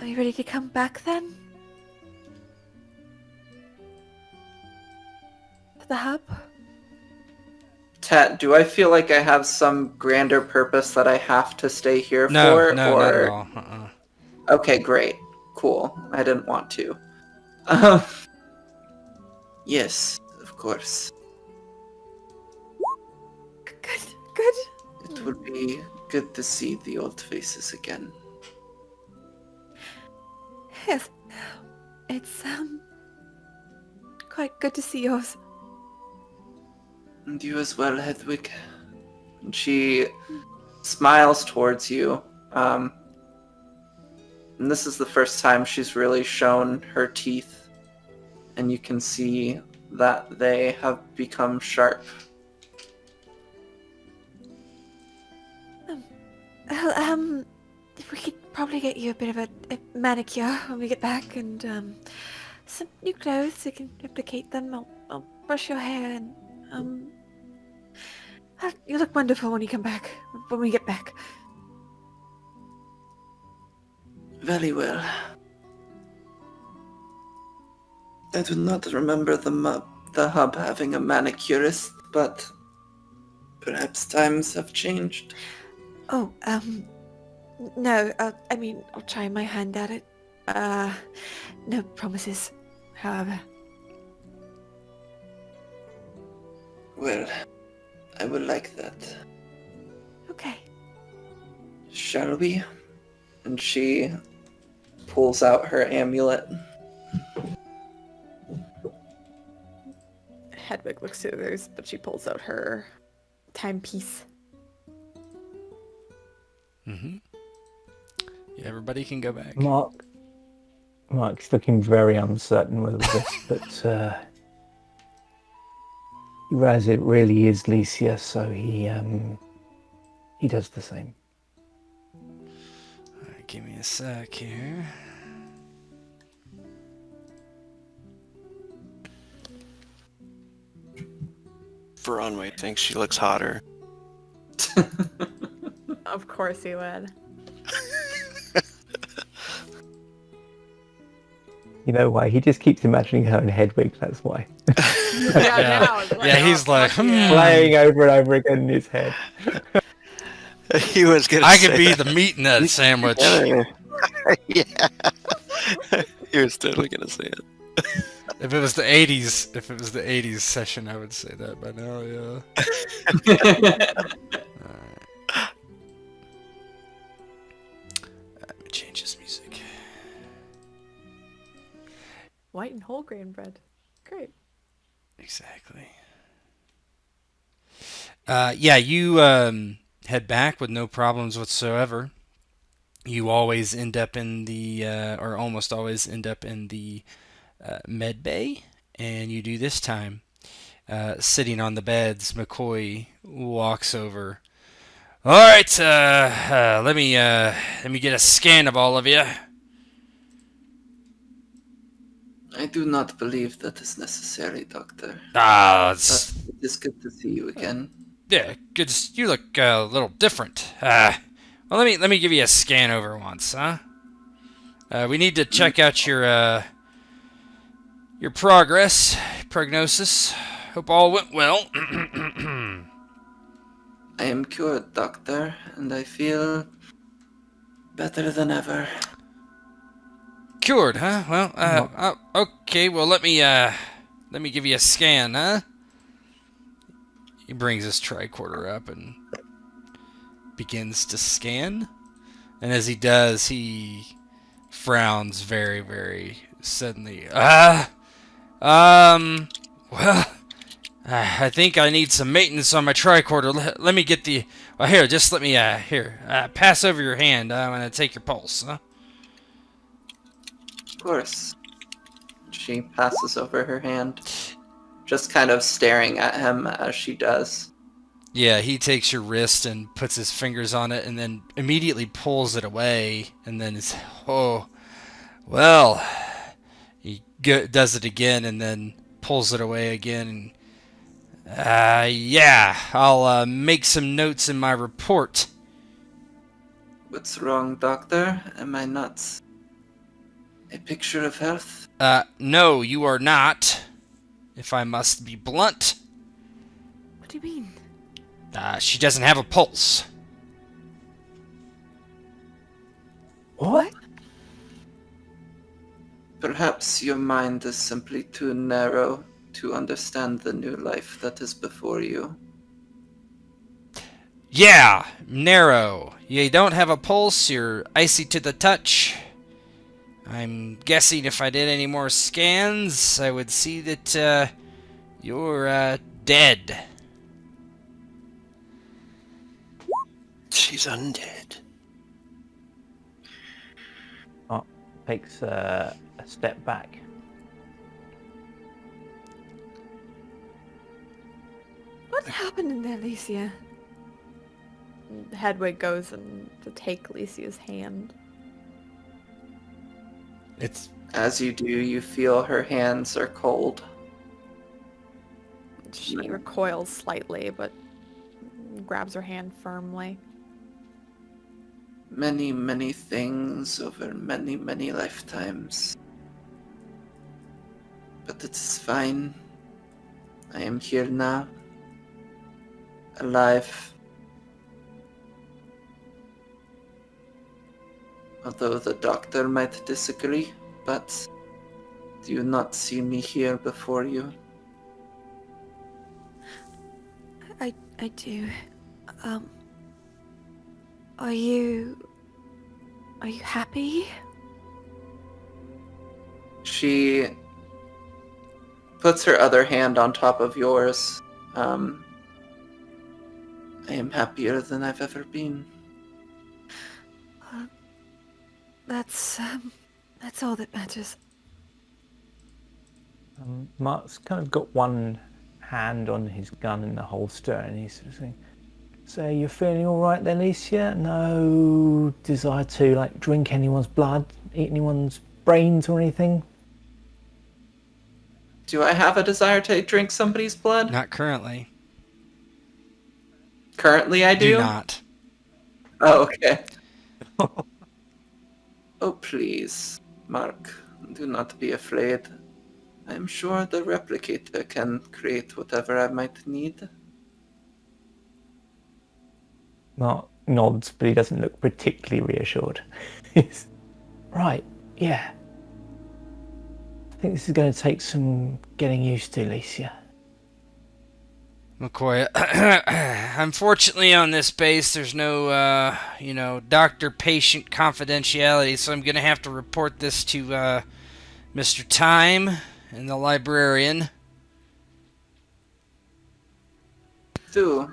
you ready to come back then? To the hub?
Tat, do I feel like I have some grander purpose that I have to stay here
No,
for?
no,
or...
not at all.
Okay, great. Cool. I didn't want to. Yes, of course.
Good.
It would be good to see the old faces again.
Yes. It's, quite good to see yours.
And you as well, Hedwig. And she smiles towards you. And this is the first time she's really shown her teeth. And you can see that they have become sharp.
Well, if we could probably get you a bit of a manicure when we get back, and some new clothes so you can replicate them. I'll brush your hair, and you look wonderful when you come back. When we get back.
Very well. I do not remember the hub having a manicurist, but perhaps times have changed.
Oh, no. I mean, I'll try my hand at it. No promises, however.
Well, I would like that.
Okay.
Shall we? And she pulls out her amulet.
Hedwig looks to others, but she pulls out her timepiece.
Mm-hmm. Yeah, everybody can go back.
Mark's looking very uncertain with all this, but he realizes it really is Lesia, so he does the same.
Alright, give me a sec here.
Veronway thinks she looks hotter.
Of course he would.
You know why? He just keeps imagining her in Hedwig, that's why.
Yeah, he's like,
Playing over and over again in his head.
He was gonna.
I could be the meat in that sandwich.
Yeah. He was totally gonna say it.
If it was the 80s session, I would say that by now, yeah. Alright. Let me change this music.
White and whole grain bread. Great.
Exactly. Yeah, you head back with no problems whatsoever. You always end up in the, or almost always end up in the med bay, and you do this time. Sitting on the beds, McCoy walks over. All right, let me get a scan of all of you.
I do not believe that is necessary, Doctor.
It's
But it is good to see you again.
yeah, good. You look a little different. Well, let me give you a scan over once, huh? We need to check out your prognosis. Hope all went well.
I am cured, Doctor, and I feel Better than ever.
Cured, huh? Well, okay. Well, let me give you a scan, huh? He brings his tricorder up and begins to scan. And as he does, he frowns very, very suddenly. Well, I think I need some maintenance on my tricorder. Let me get the... Well, here, just let me, pass over your hand. I'm going to take your pulse, huh?
Of course. She passes over her hand, just kind of staring at him as she does.
Yeah, he takes your wrist and puts his fingers on it and then immediately pulls it away. And then it's, oh, well, he does it again and then pulls it away again. Yeah, I'll make some notes in my report.
What's wrong, Doctor? Am I not a picture of health?
No, you are not, if I must be blunt.
What do you mean?
She doesn't have a pulse.
What?
Perhaps your mind is simply too narrow to understand the new life that is before you.
Yeah, narrow. You don't have a pulse, you're icy to the touch. I'm guessing if I did any more scans, I would see that you're dead.
She's undead.
Takes a step back.
What happened in there, Lesia? Hedwig goes and to take Lesia's hand.
It's
As you do, you feel her hands are cold.
She recoils slightly, but grabs her hand firmly.
Many, many things over many, many lifetimes. But it's fine. I am here now. Alive. Although the doctor might disagree, but do you not see me here before you?
I do. Are you happy?
She puts her other hand on top of yours. I am happier than I've ever been.
That's all that matters.
Mark's kind of got one hand on his gun in the holster, and he's sort of saying, "So you're feeling all right then, Lesia? No desire to like drink anyone's blood, eat anyone's brains or anything?"
Do I have a desire to drink somebody's blood?
not currently.
Currently I do?
Do not.
Oh, okay. Oh, please, Mark, do not be afraid. I am sure the replicator can create whatever I might need.
Mark nods, but he doesn't look particularly reassured. He's, right, yeah. I think this is going to take some getting used to, Lesia.
McCoy, unfortunately on this base there's no, doctor-patient confidentiality, so I'm going to have to report this to Mr. Time and the Librarian.
Do.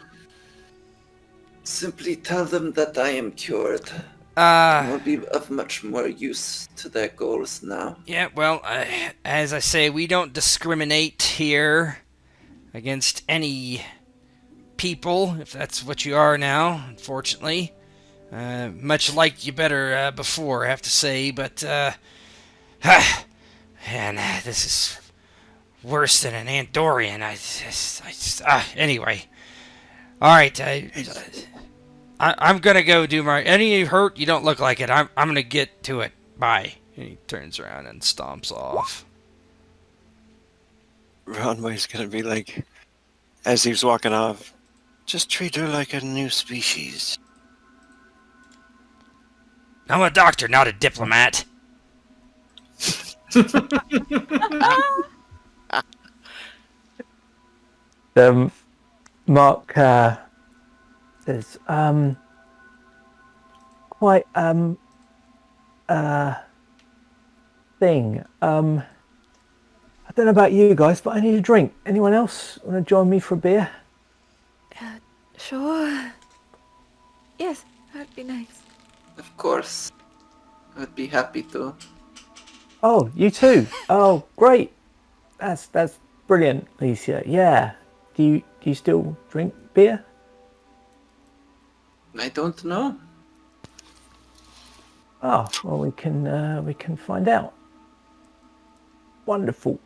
Simply tell them that I am cured.
Uh,
Will be of much more use to their goals now.
Yeah, well, as I say, we don't discriminate here against any people, if that's what you are now, unfortunately. Much like you better before, I have to say, but, man, this is worse than an Andorian. Anyway. Alright, I'm gonna go do my... Any of you hurt? You don't look like it. I'm gonna get to it. Bye. And he turns around and stomps off.
Ronway's gonna be like, as he's walking off, just treat her like a new species.
I'm a doctor, not a diplomat.
Mark says, quite thing. I don't know about you guys, but I need a drink. Anyone else want to join me for a beer?
Sure. Yes, that'd be nice.
Of course. I would be happy to.
Oh, you too. Oh, great. That's brilliant, Lesia. Yeah. Do you still drink beer?
I don't know.
Oh, well, we can find out. Wonderful.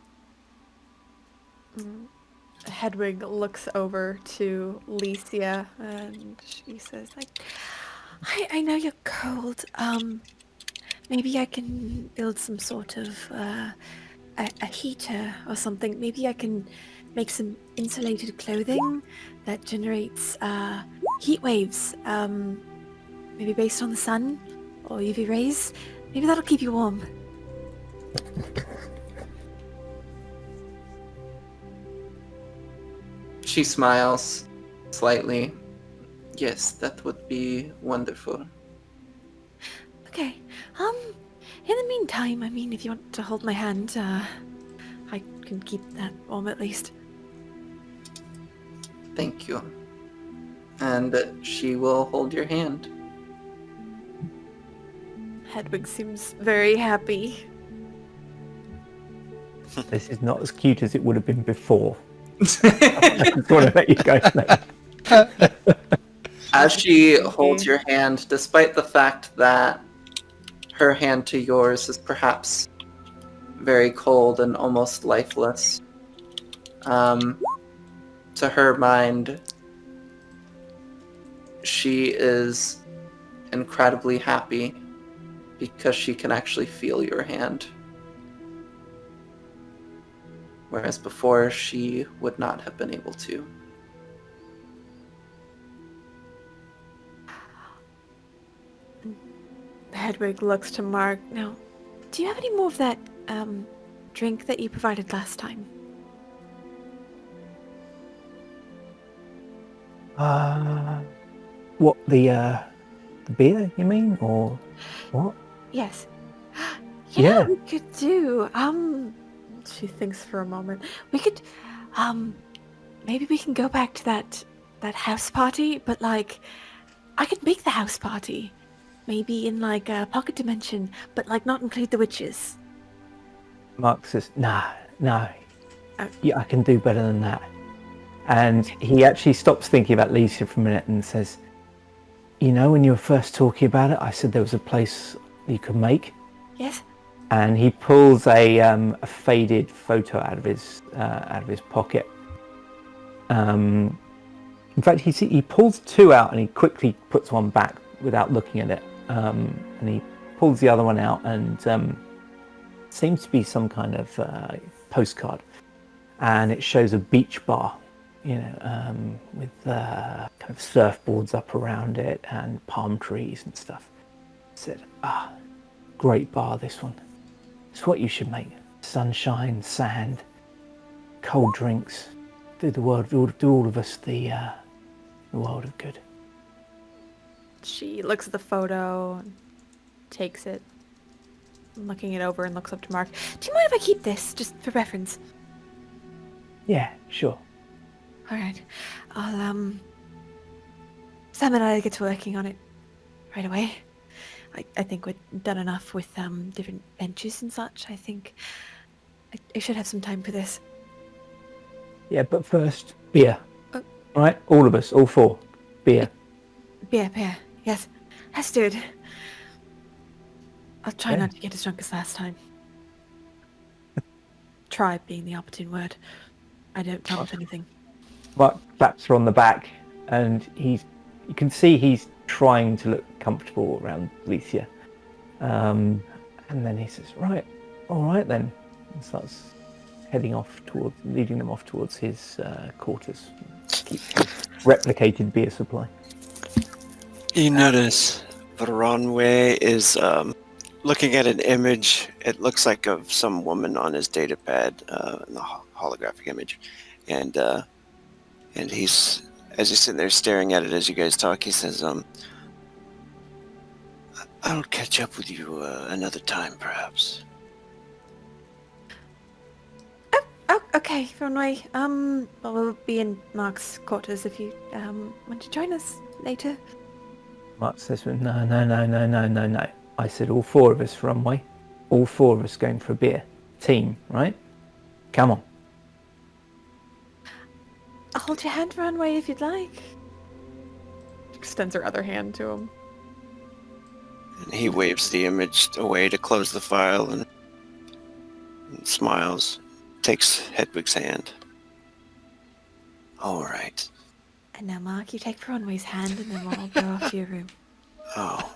Hedwig looks over to Lesia and she says, like, I know you're cold. Maybe I can build some sort of a heater or something. Maybe I can make some insulated clothing that generates heat waves. Maybe based on the sun or UV rays. Maybe that'll keep you warm.
She smiles slightly. Yes, that would be wonderful.
Okay. In the meantime, I mean, if you want to hold my hand, I can keep that warm at least.
Thank you. And she will hold your hand.
Hedwig seems very happy.
This is not as cute as it would have been before. I just want to let you guys know.
As she holds your hand, despite the fact that her hand to yours is perhaps very cold and almost lifeless, to her mind, she is incredibly happy because she can actually feel your hand. Whereas before, she would not have been able to.
Hedwig looks to Mark. Now, do you have any more of that drink that you provided last time?
What, the beer, you mean, or what?
Yes.
Yeah.
We could do. She thinks for a moment. We could, maybe we can go back to that house party, but like, I could make the house party, maybe in like a pocket dimension, but like not include the witches.
Mark says, no, yeah, I can do better than that. And he actually stops thinking about Lesia for a minute and says, you know, when you were first talking about it, I said there was a place you could make.
Yes.
And he pulls a faded photo out of his pocket. In fact, he pulls two out and he quickly puts one back without looking at it. And he pulls the other one out and seems to be some kind of postcard. And it shows a beach bar, you know, with kind of surfboards up around it and palm trees and stuff. I said, great bar, this one. It's what you should make. Sunshine, sand, cold drinks. Do all of us the world of good.
She looks at the photo and takes it, looking it over and looks up to Mark. Do you mind if I keep this, just for reference?
Yeah, sure.
All right. I'll, Sam and I get to working on it right away. I think we've done enough with different benches and such. I think I should have some time for this.
Yeah, but first, beer.
Oh.
All right, all of us, all four. Beer.
Beer. Yes. Let's do it. I'll try not to get as drunk as last time. Try being the opportune word. I don't come with anything.
Mark claps her on the back, and you can see he's trying to look comfortable around Lesia. And then he says, right, all right then. And starts leading them off towards his quarters. Keep replicated beer supply.
You notice Veronway is looking at an image. It looks like of some woman on his data pad, in the holographic image, and he's, as he's sitting there staring at it as you guys talk, he says, "I'll catch up with you another time, perhaps."
Oh, okay, Runway. We'll be in Mark's quarters if you want to join us later.
Mark says, no. I said all 4 of us, Runway. All 4 of us going for a beer. Team, right? Come on.
I'll hold your hand, Runway, if you'd like. Extends her other hand to him.
And he waves the image away to close the file and smiles, takes Hedwig's hand. All right.
And now, Mark, you take Runway's hand, and then we'll all go off to your room.
Oh.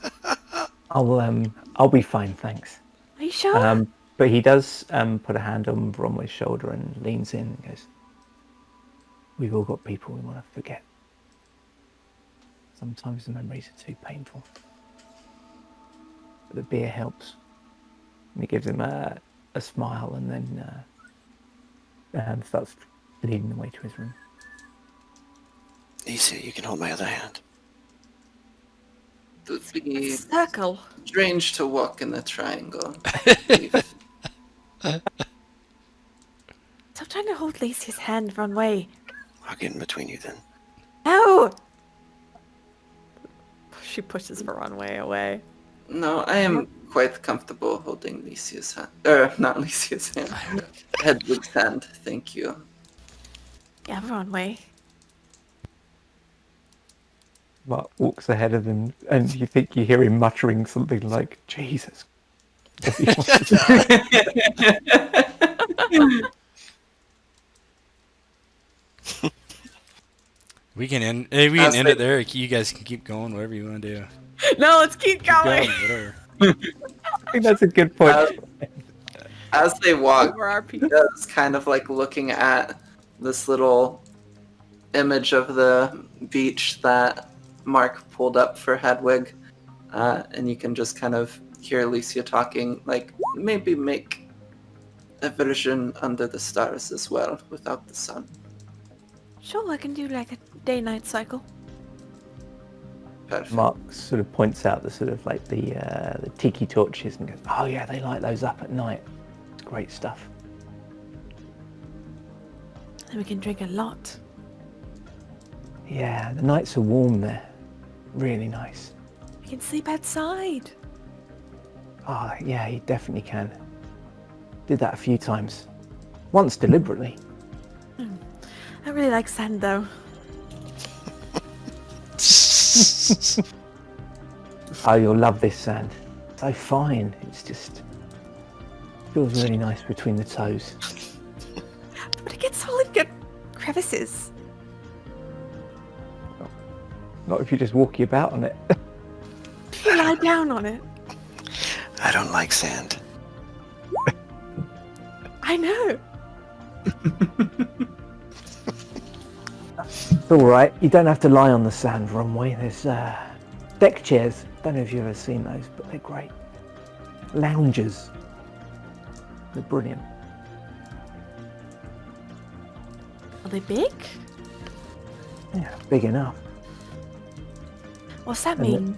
I'll be fine, thanks.
Are you sure?
But he does put a hand on Runway's shoulder and leans in and goes, "We've all got people we want to forget. Sometimes the memories are too painful. But the beer helps." And he gives him a smile and then starts leading the way to his room.
Lesia, you can hold my other hand.
It would be
Circle.
strange to walk in the triangle.
Stop trying to hold Lacey's hand, Runway.
I'll get in between you then.
No! She pushes Runway away.
No, I am quite comfortable holding Lesia's hand. Not Lesia's hand. Hedwig's hand, thank you.
Yeah, Runway.
Mark walks ahead of him, and you think you hear him muttering something like, "Jesus."
We can end it there. You guys can keep going, whatever you want to do.
No, let's keep going.
Whatever.
I think that's a good point.
As they walk,
Over our people.
Does kind of like looking at this little image of the beach that Mark pulled up for Hedwig, and you can just kind of hear Lesia talking, like, maybe make a version under the stars as well, without the sun.
Sure, I can do like a day-night cycle.
Perfect.
Mark sort of points out the sort of like the tiki torches and goes, "Oh yeah, they light those up at night. It's great stuff."
And we can drink a lot.
Yeah, the nights are warm there. Really nice.
We can sleep outside.
Oh yeah, you definitely can. Did that a few times. Once deliberately.
I really like sand, though.
Oh, you'll love this sand. So fine. It's just feels really nice between the toes.
But it gets all in good crevices.
Not if you just walk you about on it.
If you lie down on it.
I don't like sand.
I know.
It's all right. You don't have to lie on the sand, Runway. There's deck chairs. Don't know if you've ever seen those, but they're great. Loungers. They're brilliant.
Are they big?
Yeah, big enough.
What's that
And
mean?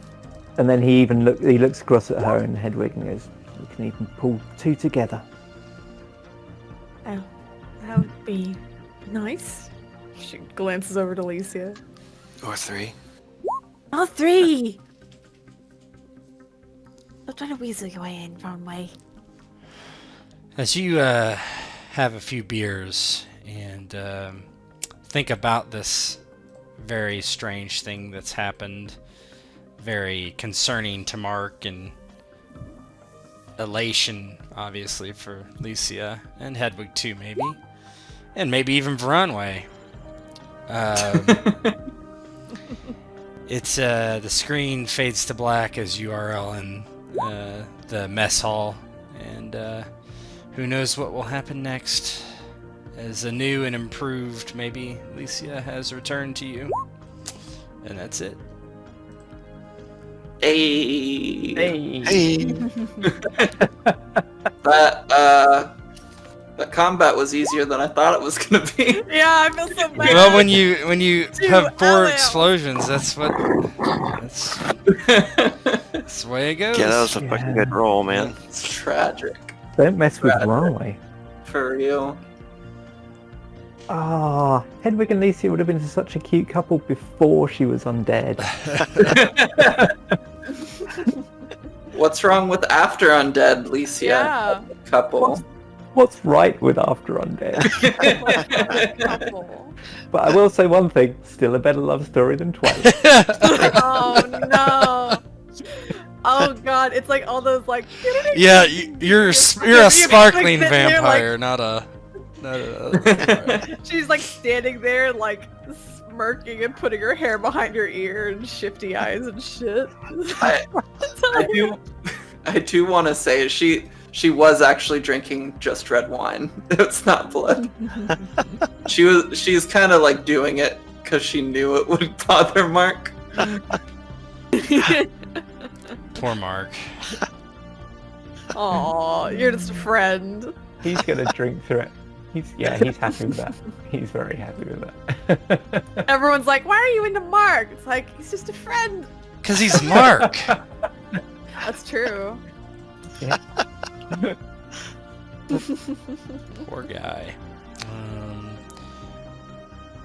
And then he looks across at her and Hedwig and goes, "We can even pull 2 together."
Oh, that would be nice. She glances over to Lesia.
Or 3.
Oh, 3! Stop trying to weasel your way in, Runway.
As you have a few beers and think about this very strange thing that's happened, very concerning to Mark, and elation, obviously, for Lesia, and Hedwig too, maybe. And maybe even Veronway. It's the screen fades to black as you are all in the mess hall, and who knows what will happen next, as a new and improved, maybe, Lesia has returned to you. And that's it.
Hey.
Hey.
That combat was easier than I thought it was gonna be.
Yeah, I feel so bad.
Well, when you
Dude,
have 4
Alex.
explosions, that's the way it goes.
Yeah, that was a fucking good roll, man.
It's tragic.
Don't mess with
Rather.
Runaway.
For real.
Ah, Hedwig and Lesia would have been such a cute couple before she was undead.
What's wrong with after undead, Lesia?
Yeah.
Couple.
What's right with after undead?
Couple.
But I will say one thing: still a better love story than Twilight.
Oh no. Oh god, it's like all those like.
Yeah, you're a sparkling vampire, not a.
She's like standing there like smirking and putting her hair behind her ear and shifty eyes and shit.
I do want to say she was actually drinking just red wine. It's not blood. She's kind of like doing it because she knew it would bother Mark.
Poor Mark.
Aw, you're just a friend.
He's gonna drink through it. He's happy with that. He's very happy with that.
Everyone's like, why are you into Mark? It's like, he's just a friend.
Because he's Mark.
That's true.
Yeah.
Poor guy.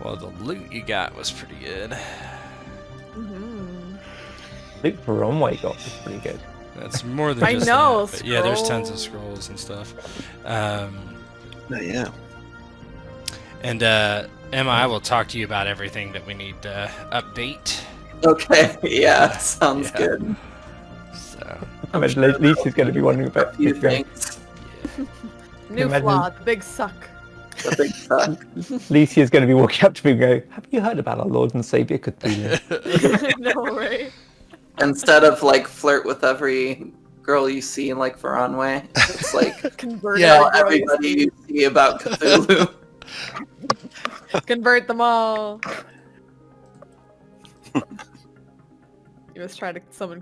Well, the loot you got was pretty good.
Mm-hmm.
Luke Runaway got was pretty good.
That's more than
I
just
know,
that, but yeah, there's tons of
scrolls.
scrolls and stuff.
Yeah.
And Emma, I will talk to you about everything that we need to update.
Okay, yeah, sounds
Yeah.
good.
So,
I mean, Lisa's going to be wondering
A
about
few
if going.
things.
New
Imagine-
flaw, the big suck.
The big suck.
Lisia's going to be walking up to me and go, "Have you heard about our Lord and Savior Cthulhu?"
No, right?
Instead of like flirt with every girl you see in like Varanway, it's like
Convert
Yeah,
all the girls.
everybody you see about Cthulhu.
Convert them all. You must try to summon